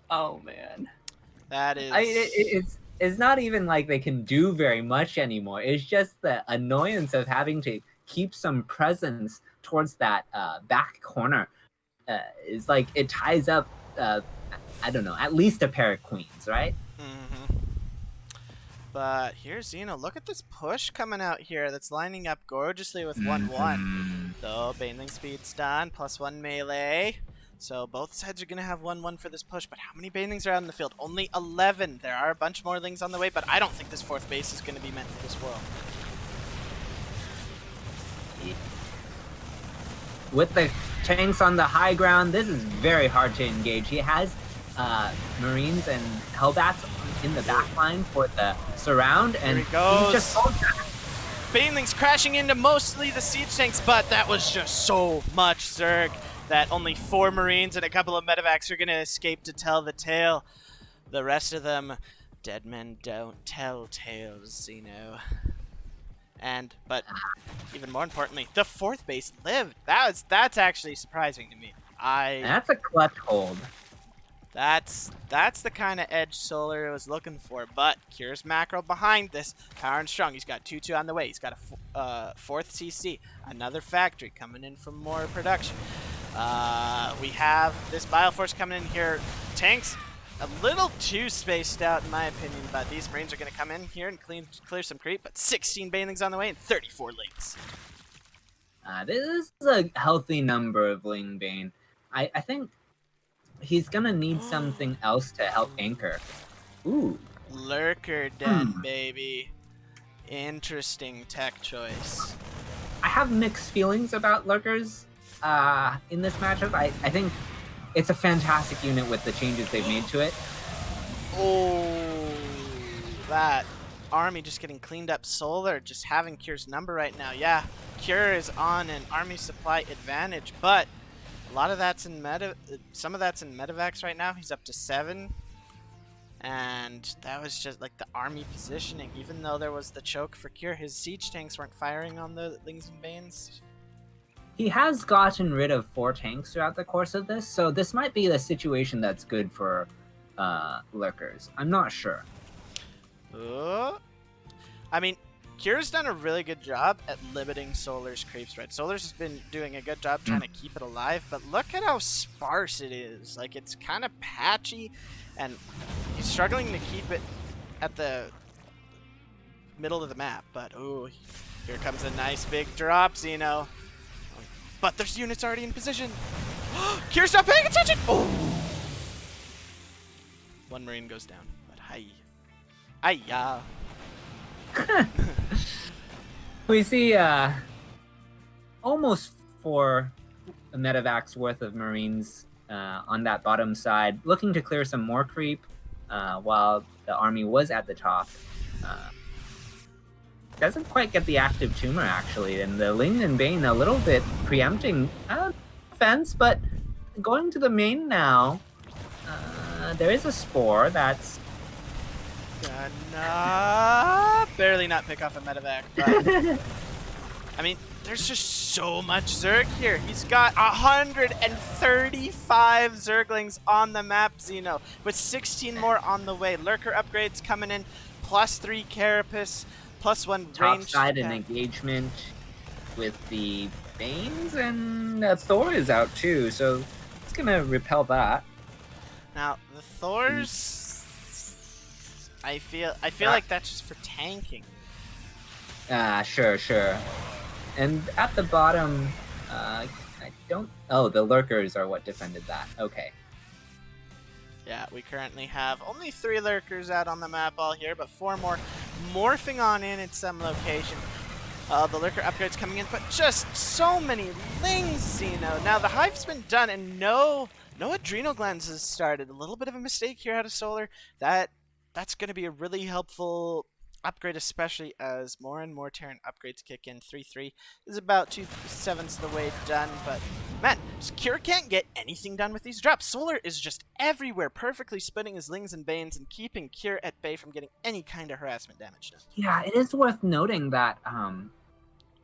Oh man. That is. It's not even like they can do very much anymore. It's just the annoyance of having to keep some presence towards that back corner. Is like it ties up. I don't know, at least a pair of Queens, right? Mm-hmm. But here's Xeno. Look at this push coming out here that's lining up gorgeously with 1-1. So Baneling speed's done, +1 melee. So both sides are going to have 1-1 for this push, but how many Banelings are out in the field? Only 11. There are a bunch more Lings on the way, but I don't think this 4th base is going to be meant for this world. With the tanks on the high ground, this is very hard to engage. He has Marines and Hellbats in the back line for the surround, and he goes. He just holds that. Banelings crashing into mostly the siege tanks, but that was just so much Zerg that only 4 Marines and a couple of medevacs are going to escape to tell the tale. The rest of them, dead men don't tell tales, But even more importantly, the 4th base lived. That's actually surprising to me. That's a clutch hold. That's the kind of edge Solar was looking for. But Cure's macro behind this, power and strong. He's got 2-2 on the way. He's got a 4th CC, another factory coming in for more production. We have this Bioforce coming in here. Tanks a little too spaced out in my opinion, but these Marines are going to come in here and clear some creep. But 16 Banelings on the way and 34 Lings. This is a healthy number of Ling Bane. I think he's gonna need something else to help anchor. Ooh. Lurker Den, baby. Interesting tech choice. I have mixed feelings about Lurkers in this matchup. I think it's a fantastic unit with the changes they've made to it. Oh, that army just getting cleaned up. Solar just having Cure's number right now. Yeah, Cure is on an army supply advantage, but a lot of that's in some of that's in Medivacs right now. He's up to 7. And that was just like the army positioning. Even though there was the choke for Cure, his siege tanks weren't firing on the Lings and Banes. He has gotten rid of 4 tanks throughout the course of this, so this might be a situation that's good for lurkers. I'm not sure. I mean, Cure's done a really good job at limiting Solar's creep spread. Solar's has been doing a good job trying to keep it alive, but look at how sparse it is. Like, it's kind of patchy, and he's struggling to keep it at the middle of the map. But, oh, here comes a nice big drop, Xeno. But there's units already in position. Cure's not paying attention! Oh! One Marine goes down, but hi. Hi-ya. We see almost 4 Medivacs worth of Marines on that bottom side, looking to clear some more creep while the army was at the top. Doesn't quite get the active tumor, actually, and the Ling and Bane a little bit preempting defense, but going to the main now. There is a Spore that's gonna barely not pick off a medevac, but I mean, there's just so much Zerg here. He's got 135 Zerglings on the map, Xeno, with 16 more on the way. Lurker upgrades coming in, +3 Carapace, +1 top range. side and engagement with the Banes, and Thor is out too, so it's gonna repel that. Now the Thors, I feel like that's just for tanking. Sure. And at the bottom, I don't. Oh, the lurkers are what defended that. Okay. Yeah, we currently have only 3 lurkers out on the map all here, but 4 more morphing on in at some location. The lurker upgrades coming in, but just so many Lings, Xeno. Now the hive's been done, and no adrenal glands has started. A little bit of a mistake here out of Solar. That's going to be a really helpful upgrade, especially as more and more Terran upgrades kick in. 3-3 is about 2/7 of the way done, but man, Cure can't get anything done with these drops. Solar is just everywhere, perfectly splitting his Lings and Banes and keeping Cure at bay from getting any kind of harassment damage done. Yeah, it is worth noting that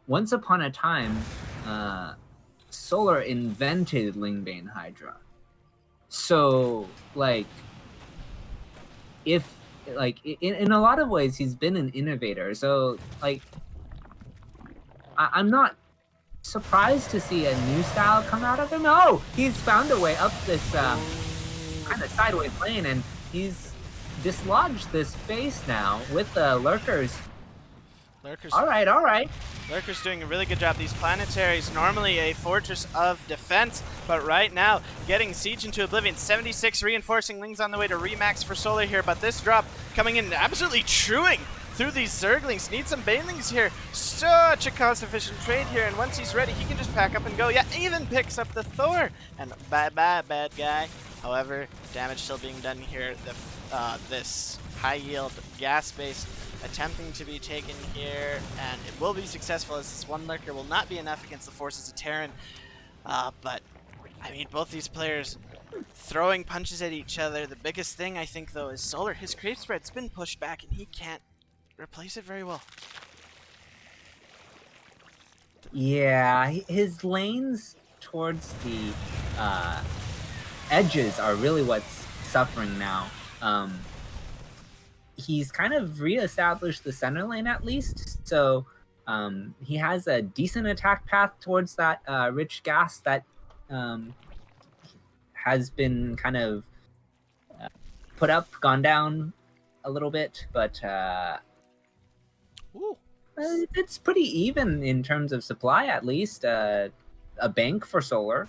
once upon a time, Solar invented Lingbane Hydra. So, in a lot of ways, he's been an innovator. So, I'm not surprised to see a new style come out of him. Oh, he's found a way up this kind of sideways lane, and he's dislodged this base now with the lurkers. All right. Lurker's doing a really good job. These planetaries, normally a fortress of defense, but right now getting siege into oblivion. 76 reinforcing Lings on the way to remax for Solar here, but this drop coming in absolutely truing through these Zerglings. Need some Banelings here. Such a cost-efficient trade here, and once he's ready, he can just pack up and go. Yeah, even picks up the Thor, and bye-bye, bad guy. However, damage still being done here. This high-yield gas base attempting to be taken here, and it will be successful as this one lurker will not be enough against the forces of Terran. But, I mean, both these players throwing punches at each other. The biggest thing, I think, though, is Solar. His creep spread's been pushed back, and he can't replace it very well. Yeah, his lanes towards the edges are really what's suffering now. He's kind of reestablished the center lane at least, so he has a decent attack path towards that rich gas that has been kind of gone down a little bit, but it's pretty even in terms of supply, at least. A bank for Solar.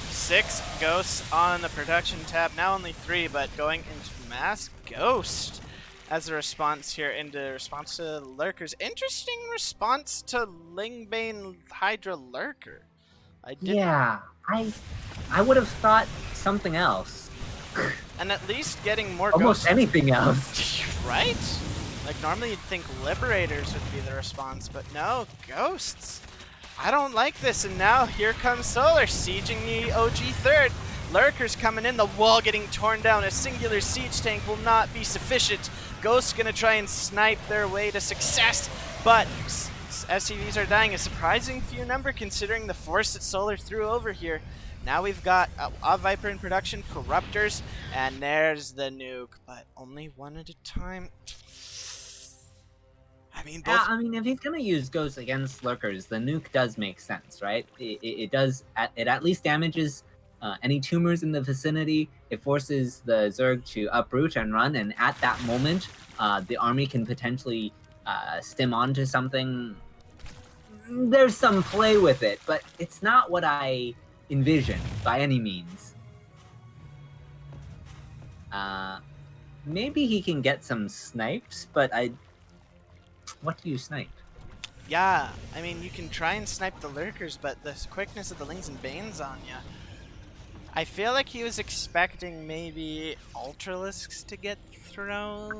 6 ghosts on the production tab, now only 3, but going into mass ghost as a response here, into response to lurkers. Interesting response to Lingbane Hydra lurker. Yeah, I would have thought something else. And at least getting more Almost ghosts. anything else. Right? Like, normally you'd think Liberators would be the response, but no, Ghosts. I don't like this, and now here comes Solar, sieging the OG third. Lurkers coming in, the wall getting torn down. A singular siege tank will not be sufficient. Ghosts gonna try and snipe their way to success, but SCVs are dying a surprising few number considering the force that Solar threw over here. Now we've got a Viper in production, Corruptors, and there's the nuke, but only one at a time. I mean, both... Yeah, I mean, if he's gonna use Ghosts against Lurkers, the nuke does make sense, right? It does. It at least damages any tumors in the vicinity. It forces the Zerg to uproot and run, and at that moment, the army can potentially stem onto something. There's some play with it, but it's not what I envisioned by any means. Maybe he can get some snipes, but what do you snipe? Yeah, I mean, you can try and snipe the Lurkers, but the quickness of the Lings and Banes on you. I feel like he was expecting maybe Ultralisks to get thrown.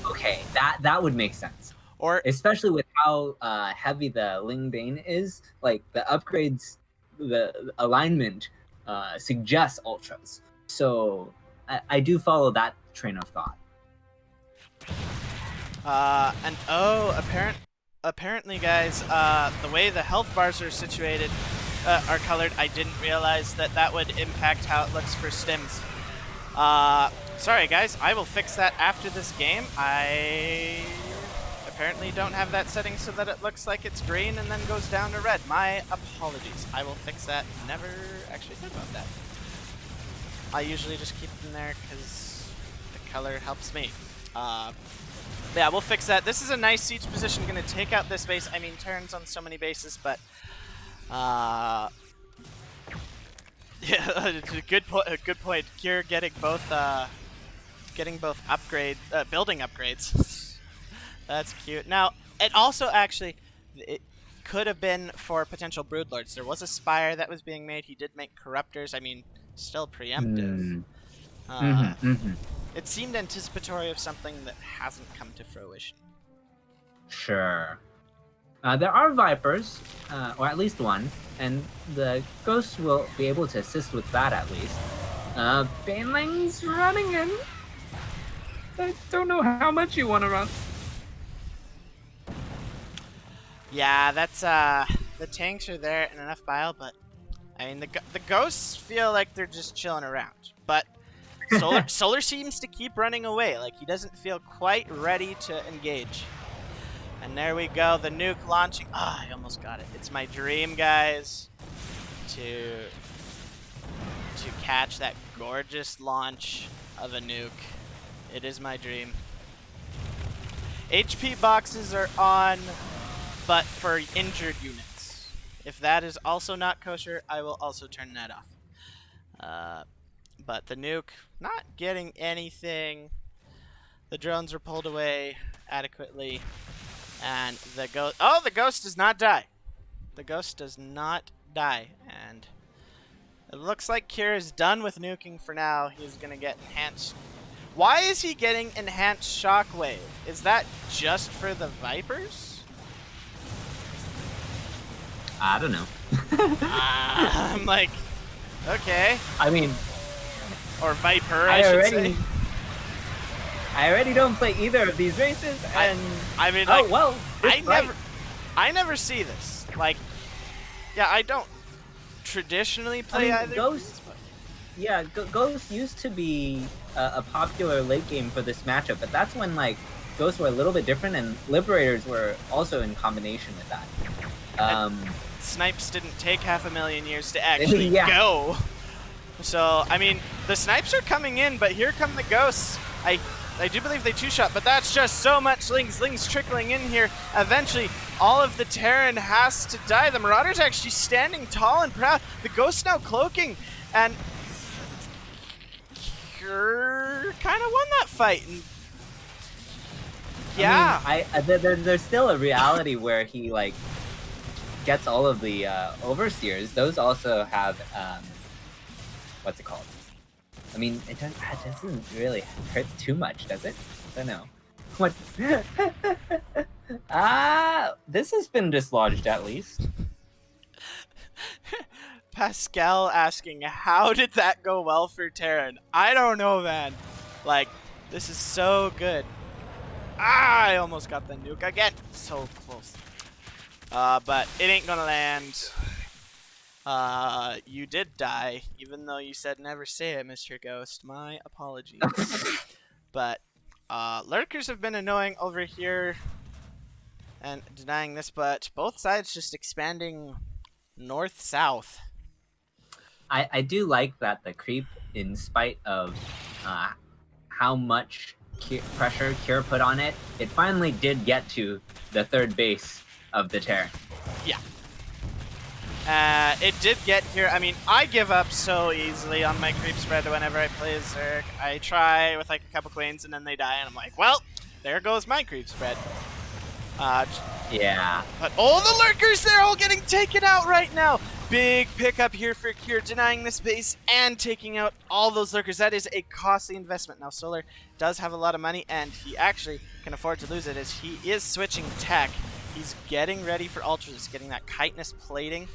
Okay, that would make sense. Or especially with how heavy the Ling Bane is, like the upgrades, the alignment suggests ultras. So I do follow that train of thought. And apparently, guys, the way the health bars are situated, are colored, I didn't realize that would impact how it looks for stims. Sorry, guys, I will fix that after this game. I apparently don't have that setting so that it looks like it's green and then goes down to red. My apologies. I will fix that. Never actually thought about that. I usually just keep them there because the color helps me. Yeah, we'll fix that. This is a nice siege position. Going to take out this base. I mean, turns on so many bases, but yeah, good point. Cure getting both building upgrades. That's cute. Now, it also actually it could have been for potential broodlords. There was a spire that was being made. He did make corruptors. I mean, still preemptive. It seemed anticipatory of something that hasn't come to fruition. Sure. There are Vipers, or at least one, and the Ghosts will be able to assist with that at least. Baneling's running in. I don't know how much you want to run. Yeah, that's the tanks are there and enough bile, but I mean the Ghosts feel like they're just chilling around. But Solar seems to keep running away, like he doesn't feel quite ready to engage. And there we go, the nuke launching. I almost got it. It's my dream, guys, to catch that gorgeous launch of a nuke. It is my dream. HP boxes are on, but for injured units. If that is also not kosher, I will also turn that off. But the nuke, not getting anything. The drones were pulled away adequately. And the ghost... Oh, the ghost does not die. The ghost does not die. And it looks like Kira is done with nuking for now. He's going to get enhanced. Why is he getting enhanced shockwave? Is that just for the Vipers? I don't know. I'm like, okay. I mean... Or Viper, I should say. I already don't play either of these races, and I mean, like, oh well. I never see this. Like, yeah, I don't traditionally play either. Ghost, yeah, Ghost used to be a popular late game for this matchup, but that's when like Ghosts were a little bit different, and Liberators were also in combination with that. Snipes didn't take 500,000 years to actually go. So, I mean, the snipes are coming in, but here come the Ghosts. I do believe they two-shot, but that's just so much Lings trickling in here. Eventually, all of the Terran has to die. The Marauder's actually standing tall and proud. The Ghost now cloaking, and Cure kind of won that fight. And yeah. I mean, there's still a reality where he, like, gets all of the overseers, those also have what's it called? I mean, it doesn't really hurt too much, does it? I don't know. What? This has been dislodged at least. Pascal asking, how did that go well for Terran? I don't know, man. Like, this is so good. I almost got the nuke again. So close. But it ain't gonna land. You did die, even though you said never say it, Mr. Ghost. My apologies. But lurkers have been annoying over here and denying this, but both sides just expanding north-south. I do like that the creep, in spite of how much pressure Cure put on it, it finally did get to the third base of the Terran. Yeah. It did get here. I mean, I give up so easily on my creep spread whenever I play Zerg. I try with like a couple queens and then they die, and I'm like, well, there goes my creep spread. Yeah. But all the lurkers, they're all getting taken out right now. Big pickup here for Cure, denying this base and taking out all those lurkers. That is a costly investment. Now, Solar does have a lot of money, and he actually can afford to lose it as he is switching tech. He's getting ready for Ultras. He's getting that chitinous plating.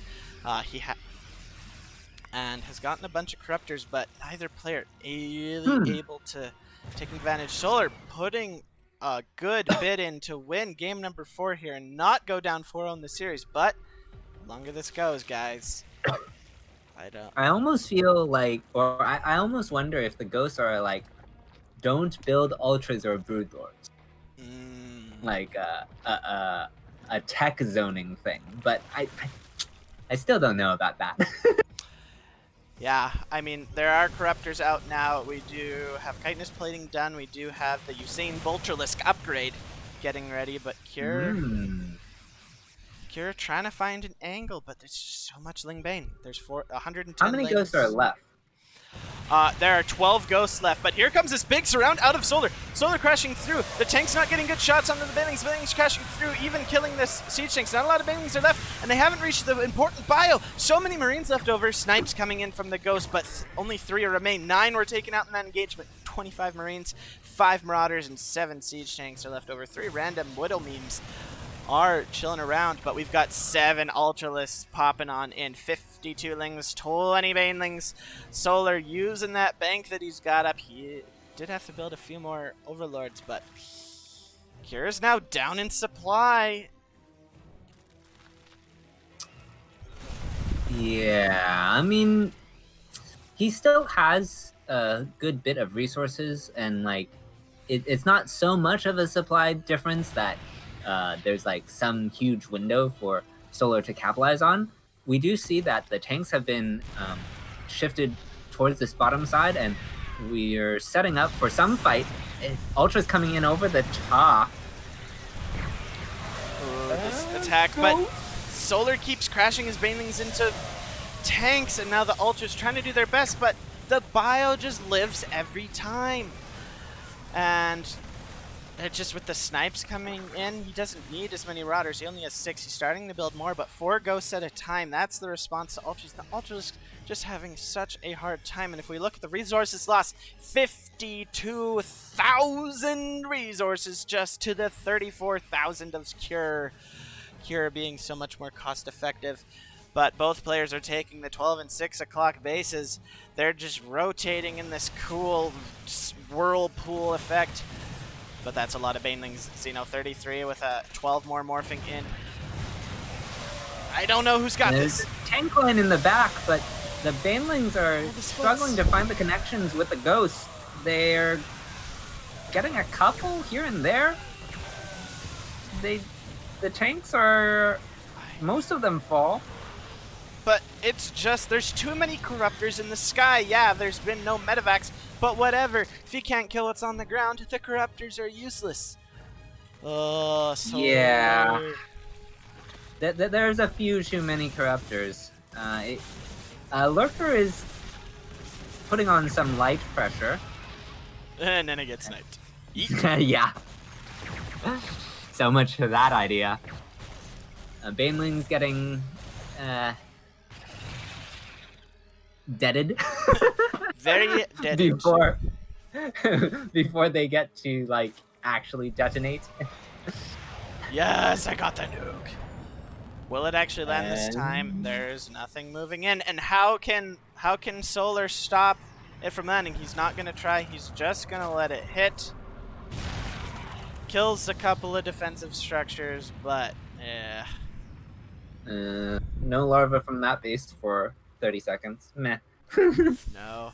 And has gotten a bunch of corruptors, but neither player really able to take advantage. Solar putting a good bid in to win game number 4 here and not go down 4-0 in the series. But the longer this goes, guys, I almost feel like, or I almost wonder if the ghosts are like, don't build ultras or brood lords, like a tech zoning thing. But I still don't know about that. Yeah, I mean, there are corruptors out now. We do have chitinous plating done. We do have the Usain Vulturelisk upgrade getting ready, but Cure trying to find an angle, but there's just so much Ling Bane. There's 110 How many ghosts are left? There are 12 ghosts left, but here comes this big surround out of Solar. Solar crashing through. The tank's not getting good shots onto the banelings. Banelings crashing through, even killing this siege tanks. Not a lot of banelings are left, and they haven't reached the important bio. So many marines left over. Snipes coming in from the ghost, but only 3 remain. 9 were taken out in that engagement. 25 marines, 5 marauders, and 7 siege tanks are left over. 3 random widow memes are chilling around, but we've got 7 Ultralisks popping on in, 52 lings, 20 banelings. Solar using that bank that he's got up. He did have to build a few more overlords, but Cure's now down in supply. Yeah, I mean, he still has a good bit of resources, and like, it's not so much of a supply difference that there's like some huge window for Solar to capitalize on. We do see that the tanks have been shifted towards this bottom side, and we are setting up for some fight. Ultra's coming in over the top. This attack, but Solar keeps crashing his banelings into tanks, and now the Ultra's trying to do their best, but the bio just lives every time. And just with the snipes coming in, he doesn't need as many routers. He only has 6. He's starting to build more, but 4 ghosts at a time. That's the response to Ultras. The Ultras just having such a hard time. And if we look at the resources lost, 52,000 resources just to the 34,000 of Cure. Cure being so much more cost effective. But both players are taking the 12 and 6 o'clock bases. They're just rotating in this cool whirlpool effect. But that's a lot of banelings. Xeno 33 with a 12 more morphing in. I don't know who's got There's this. a tank line in the back, but the banelings are struggling to find the connections with the ghosts. They're getting a couple here and there. The tanks are, most of them fall. But it's just, there's too many corruptors in the sky. Yeah, there's been no medevacs, but whatever. If you can't kill what's on the ground, the corruptors are useless. Oh, so yeah. There's a few too many corruptors. Lurker is putting on some light pressure. And then it gets sniped. Yeah. So much for that idea. Baneling's getting deaded Very dead. before before they get to like actually detonate. Yes, I got the nuke. Will it actually land this time? And- There's nothing moving in. And how can Solar stop it from landing? He's not gonna try. He's just gonna let it hit. Kills a couple of defensive structures, but yeah. No larva from that base for 30 seconds. Meh. No.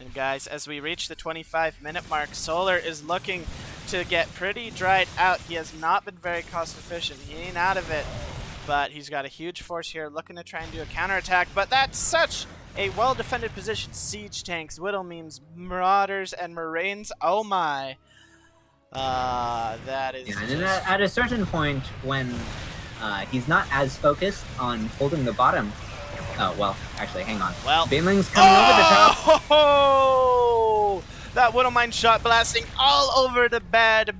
And guys, as we reach the 25-minute mark, Solar is looking to get pretty dried out. He has not been very cost efficient. He ain't out of it, but he's got a huge force here looking to try and do a counterattack, but that's such a well-defended position. Siege tanks, Whittle memes, Marauders, and Marines. Oh my. That is Yeah, and then just... at a certain point when he's not as focused on holding the bottom. Oh, well, actually, hang on. Well, Baneling's coming over the top. Oh! That Whittle Mine shot blasting all over the bad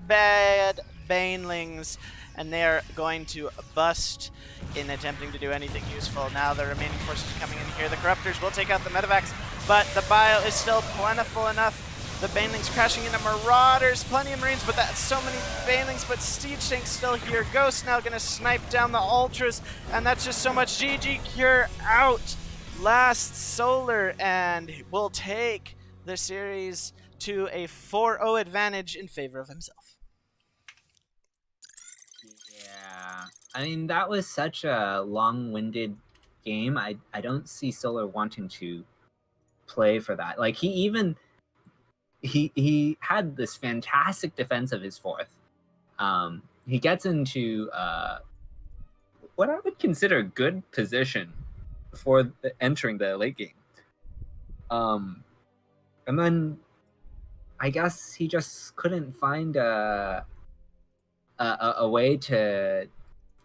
Banelings, and they are going to bust in attempting to do anything useful. Now the remaining forces coming in here. The Corruptors will take out the Medevacs, but the bio is still plentiful enough. The Banelings crashing into Marauders, plenty of Marines, but that's so many Banelings, but Siege Tank's still here. Ghost now gonna snipe down the Ultras, and that's just so much. GG Cure out. Last Solar, and will take the series to a 4-0 advantage in favor of himself. Yeah. I mean, that was such a long-winded game. I don't see Solar wanting to play for that. Like, he had this fantastic defense of his fourth. He gets into what I would consider good position before entering the late game. And then I guess he just couldn't find a way to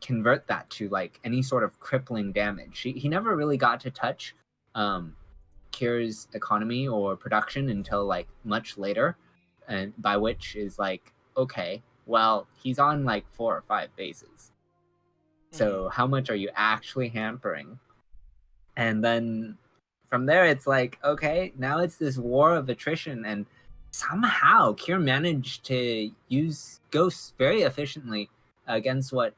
convert that to like any sort of crippling damage. He never really got to touch Cure's economy or production until like much later, and by which is like, okay, well, he's on like 4 or 5 bases, so how much are you actually hampering? And then from there it's like, okay, now it's this war of attrition, and somehow Cure managed to use Ghosts very efficiently against what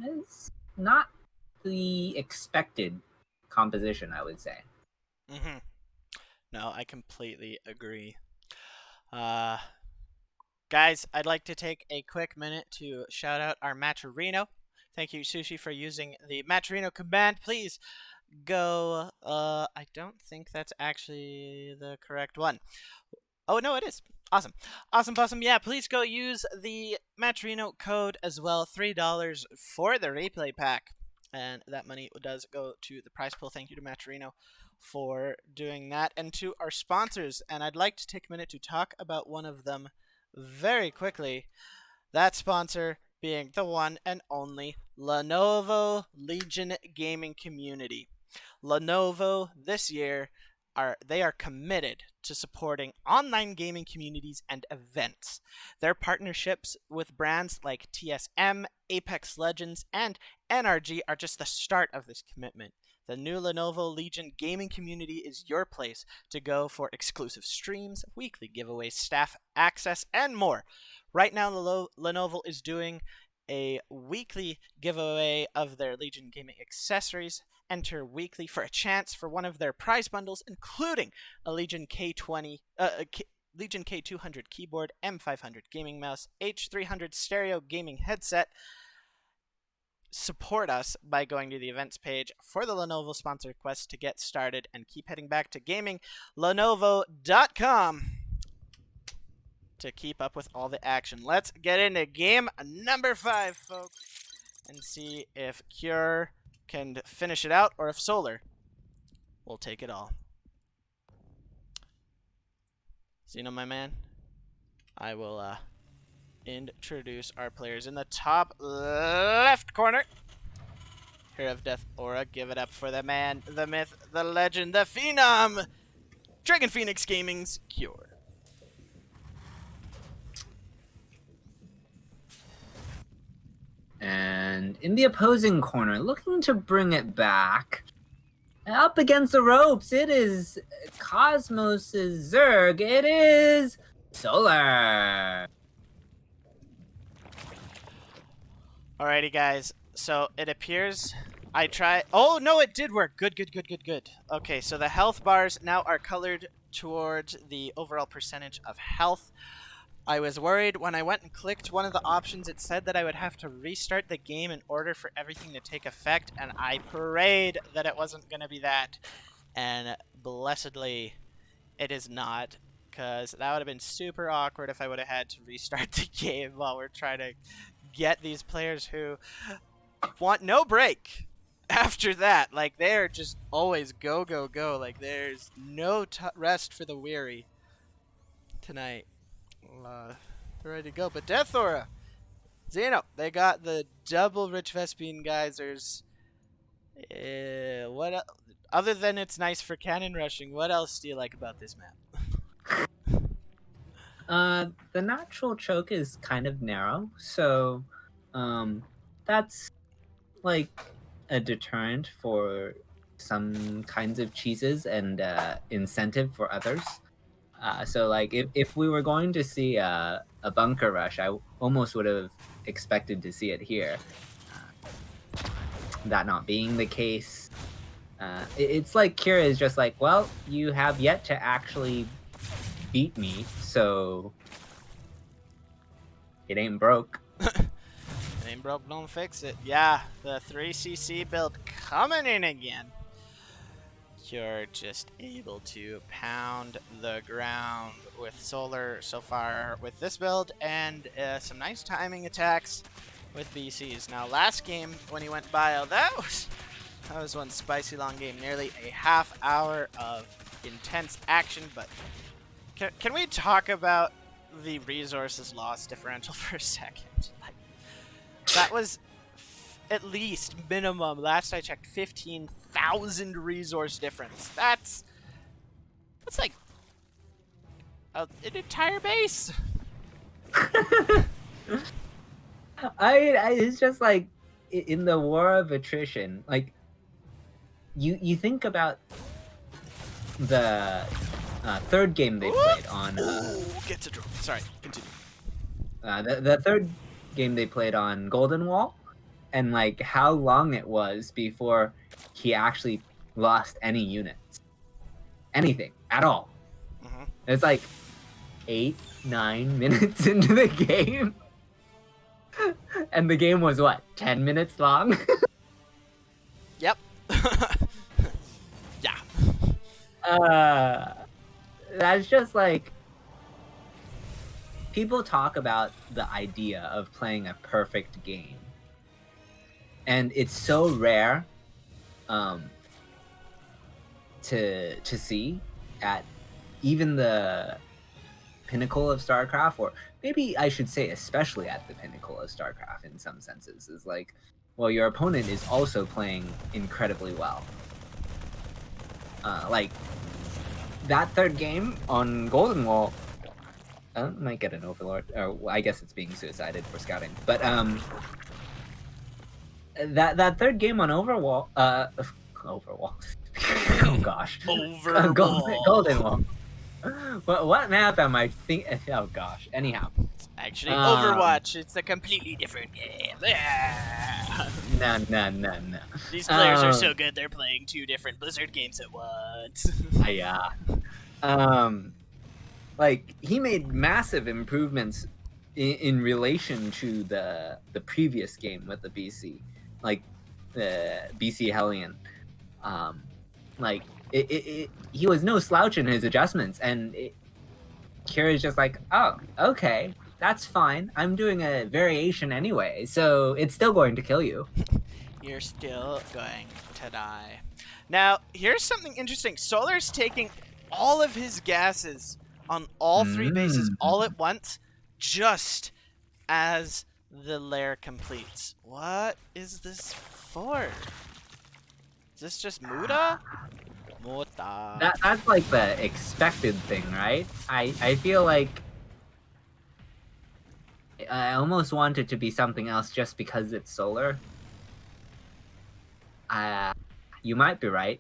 is not the expected composition, I would say. Mm-hmm. No, I completely agree. Guys, I'd like to take a quick minute to shout out our Matcherino. Thank you, Sushi, for using the Matcherino command. Please go... I don't think that's actually the correct one. Oh, no, it is. Awesome. Awesome. Yeah, please go use the Matcherino code as well. $3 for the replay pack. And that money does go to the prize pool. Thank you to Matcherino for doing that, and to our sponsors. And I'd like to take a minute to talk about one of them very quickly. That sponsor being the one and only Lenovo Legion Gaming Community. Lenovo this year they are committed to supporting online gaming communities and events. Their partnerships with brands like TSM, Apex Legends, and NRG are just the start of this commitment. The new Lenovo Legion gaming community is your place to go for exclusive streams, weekly giveaways, staff access, and more. Right now, Lenovo is doing a weekly giveaway of their Legion gaming accessories. Enter weekly for a chance for one of their prize bundles, including a Legion K200 keyboard, M500 gaming mouse, H300 stereo gaming headset. Support us by going to the events page for the Lenovo sponsor quest to get started, and keep heading back to GamingLenovo.com to keep up with all the action. Let's get into game number 5, folks, and see if Cure can finish it out or if Solar will take it all. Zeno, my man, I will introduce our players in the top left corner. Hero of Death Aura, give it up for the man, the myth, the legend, the phenom, Dragon Phoenix Gaming's Cure. And in the opposing corner, looking to bring it back. Up against the ropes, it is Cosmos' Zerg. It is Solar. Alrighty, guys. So it appears I try. Oh no, it did work. Good, good, good, good, good. Okay, so the health bars now are colored towards the overall percentage of health. I was worried when I went and clicked one of the options. It said that I would have to restart the game in order for everything to take effect, and I prayed that it wasn't going to be that. And blessedly, it is not, because that would have been super awkward if I would have had to restart the game while we're trying to get these players who want no break after that. Like, they're just always go, go, go. Like, there's no rest for the weary tonight. Ready to go. But Death Aura, Zeno, they got the double Rich Vespine geysers. What other than it's nice for cannon rushing, what else do you like about this map? The natural choke is kind of narrow, so that's like a deterrent for some kinds of cheeses and incentive for others. So like if we were going to see a bunker rush, I almost would have expected to see it here. That not being the case, it's like Kira is just like, well, you have yet to actually beat me, so it ain't broke. It ain't broke, don't fix it. Yeah, the 3cc build coming in again. You're just able to pound the ground with Solar so far with this build, and some nice timing attacks with BCs. Now, last game when he went bio, that was one spicy long game, nearly a half hour of intense action. But can we talk about the resources loss differential for a second? Like, that was at least minimum, last I checked, 15,000 resource difference. That's like an entire base. It's just like in the war of attrition, like you think about the third game they played on. Gets a drone. Sorry, continue. The third game they played on Golden Wall, and like how long it was before he actually lost any units, anything at all. Mm-hmm. It's like 8-9 minutes into the game. And the game was what, 10 minutes long? Yep. Yeah. That's just like, people talk about the idea of playing a perfect game, and it's so rare to see at even the pinnacle of StarCraft, or maybe I should say especially at the pinnacle of StarCraft in some senses, is like, well, your opponent is also playing incredibly well. Like, that third game on Golden Wall, I might get an Overlord, or I guess it's being suicided for scouting, but that third game on Overwall, Overwall, oh gosh, Golden Wall. What map am I thinking? Oh gosh. Anyhow, It's actually Overwatch. It's a completely different game. No. These players are so good, they're playing 2 different Blizzard games at once. Yeah. Like, he made massive improvements in relation to the previous game with the BC, like the BC Hellion. Like, he was no slouch in his adjustments, and Kira's just like, oh, okay, that's fine. I'm doing a variation anyway, so it's still going to kill you. You're still going to die. Now, here's something interesting. Solar's taking all of his gases on all 3 bases all at once, just as the lair completes. What is this for? Is this just Muda? Muda. That's like the expected thing, right? I feel like I almost want it to be something else just because it's Solar. You might be right.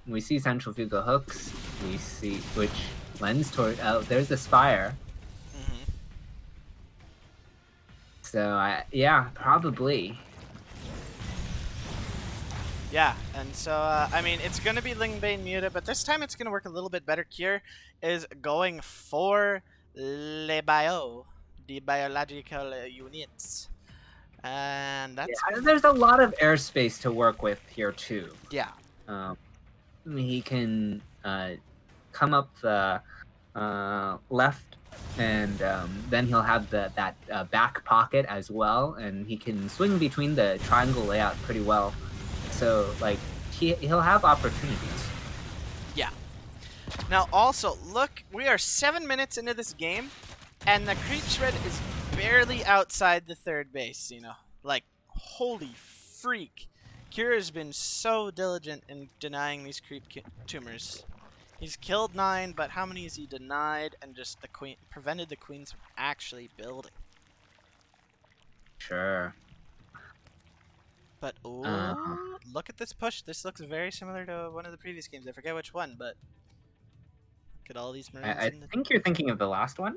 We see centrifugal hooks. We see which lends toward. Oh, there's the spire. Mm-hmm. So yeah, probably. Yeah, and so, I mean, it's going to be Lingbane Muta, but this time it's going to work a little bit better. Cure is going for the biological units. And that's... Yeah, there's a lot of airspace to work with here, too. Yeah. He can come up the left, and then he'll have that back pocket as well, and he can swing between the triangle layout pretty well. So, like, he'll have opportunities. Yeah. Now, also, look, we are 7 minutes into this game, and the creep shred is barely outside the third base, you know? Like, holy freak. Cure has been so diligent in denying these creep tumors. He's killed 9, but how many has he denied and just prevented the queens from actually building? Sure. But, ooh, look at this push. This looks very similar to one of the previous games. I forget which one, but look at all these Marines. I think you're thinking of the last one?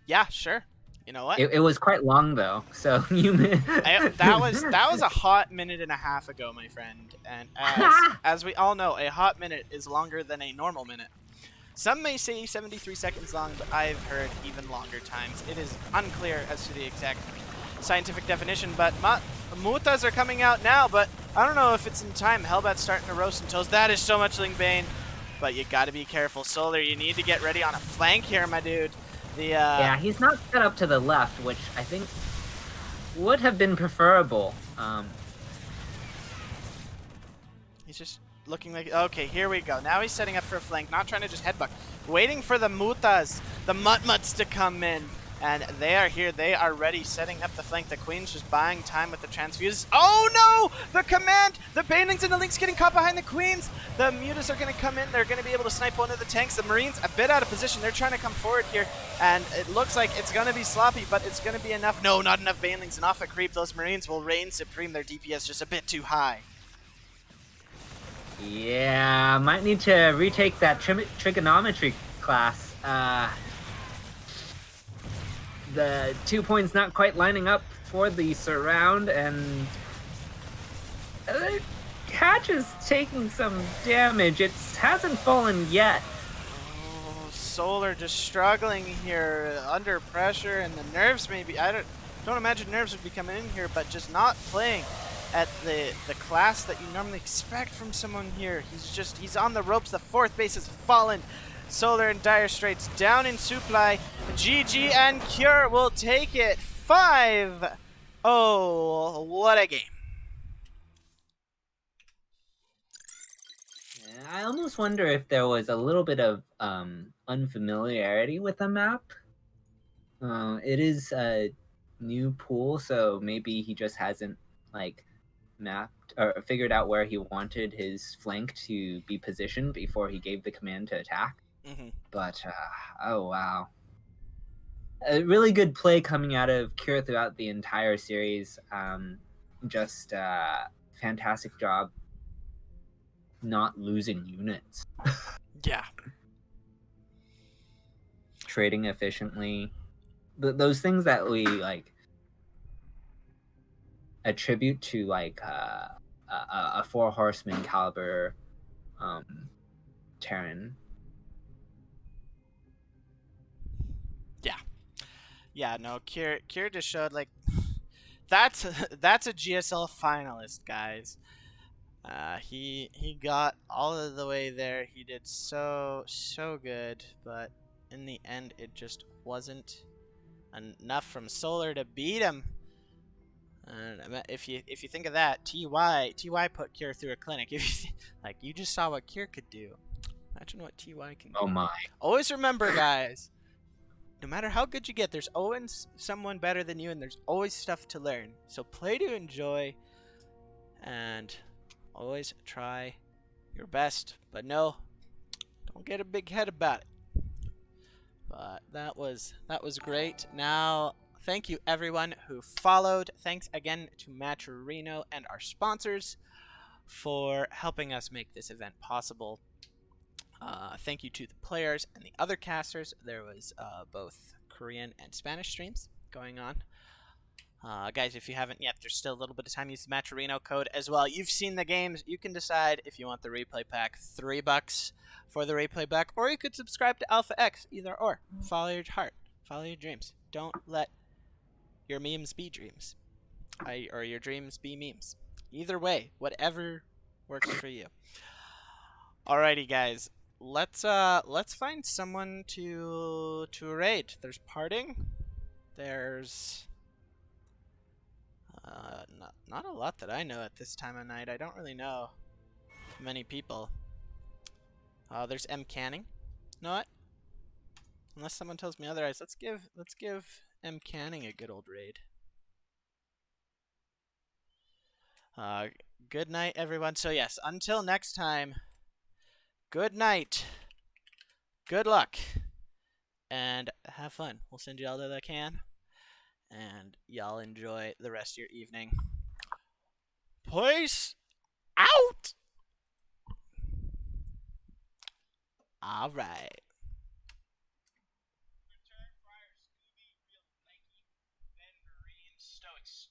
Yeah, sure. You know what? It was quite long, though, so you... that was a hot minute and a half ago, my friend. And as we all know, a hot minute is longer than a normal minute. Some may say 73 seconds long, but I've heard even longer times. It is unclear as to the exact scientific definition, but Mutas are coming out now, but I don't know if it's in time. Hellbat's starting to roast and toast. That is so much Lingbane, but you gotta be careful. Solar, you need to get ready on a flank here, my dude. Yeah, he's not set up to the left, which I think would have been preferable. He's just looking like... Okay, here we go. Now he's setting up for a flank, not trying to just headbutt. Waiting for the Mutas, the Mutmuts to come in. And they are here. They are ready, setting up the flank. The Queen's just buying time with the transfuses. Oh, no! The command! The Banelings and the Lynx getting caught behind the Queens. The Mutas are going to come in. They're going to be able to snipe one of the tanks. The Marines a bit out of position. They're trying to come forward here. And it looks like it's going to be sloppy, but it's going to be enough. No, not enough Banelings. And off a creep. Those Marines will reign supreme. Their DPS just a bit too high. Yeah, might need to retake that trigonometry class. The 2 points not quite lining up for the surround, and Hatch is taking some damage. It hasn't fallen yet. Oh, Solar just struggling here, under pressure, and the nerves maybe. I don't imagine nerves would be coming in here, but just not playing at the class that you normally expect from someone here. He's on the ropes. The fourth base has fallen. Solar in dire straits, down in supply. GG and Cure will take it 5-0. What a game. I almost wonder if there was a little bit of unfamiliarity with the map. It is a new pool, so maybe he just hasn't like mapped or figured out where he wanted his flank to be positioned before he gave the command to attack. But oh wow, a really good play coming out of Cure throughout the entire series. Just fantastic job not losing units. Yeah. Trading efficiently. Those things that we like attribute to like a 4 horseman caliber Terran. Yeah, no, Cure just showed like that's a GSL finalist, guys. He got all of the way there. He did so good, but in the end it just wasn't enough from Solar to beat him. And if you think of that, TY put Cure through a clinic. If you like, you just saw what Cure could do. Imagine what TY can do. Oh my. Always remember, guys, no matter how good you get, there's always someone better than you, and there's always stuff to learn. So play to enjoy, and always try your best. But no, don't get a big head about it. But that was great. Now thank you everyone who followed. Thanks again to Matcherino and our sponsors for helping us make this event possible. Thank you to the players and the other casters. There was both Korean and Spanish streams going on. Guys, if you haven't yet, there's still a little bit of time. Use the Matcherino code as well. You've seen the games. You can decide if you want the replay pack. $3 for the replay pack, or you could subscribe to Alpha X. Either or. Follow your heart. Follow your dreams. Don't let your memes be dreams, or your dreams be memes. Either way, whatever works for you. Alrighty, guys. Let's find someone to raid. There's Parting. There's not a lot that I know at this time of night. I don't really know many people. There's M Canning. Know what? Unless someone tells me otherwise, let's give M Canning a good old raid. Good night, everyone. So yes, until next time. Good night. Good luck. And have fun. We'll send you all that I can. And y'all enjoy the rest of your evening. Peace out. All right. Return Friar Scooby, real lanky, Ben Marine, Stoics.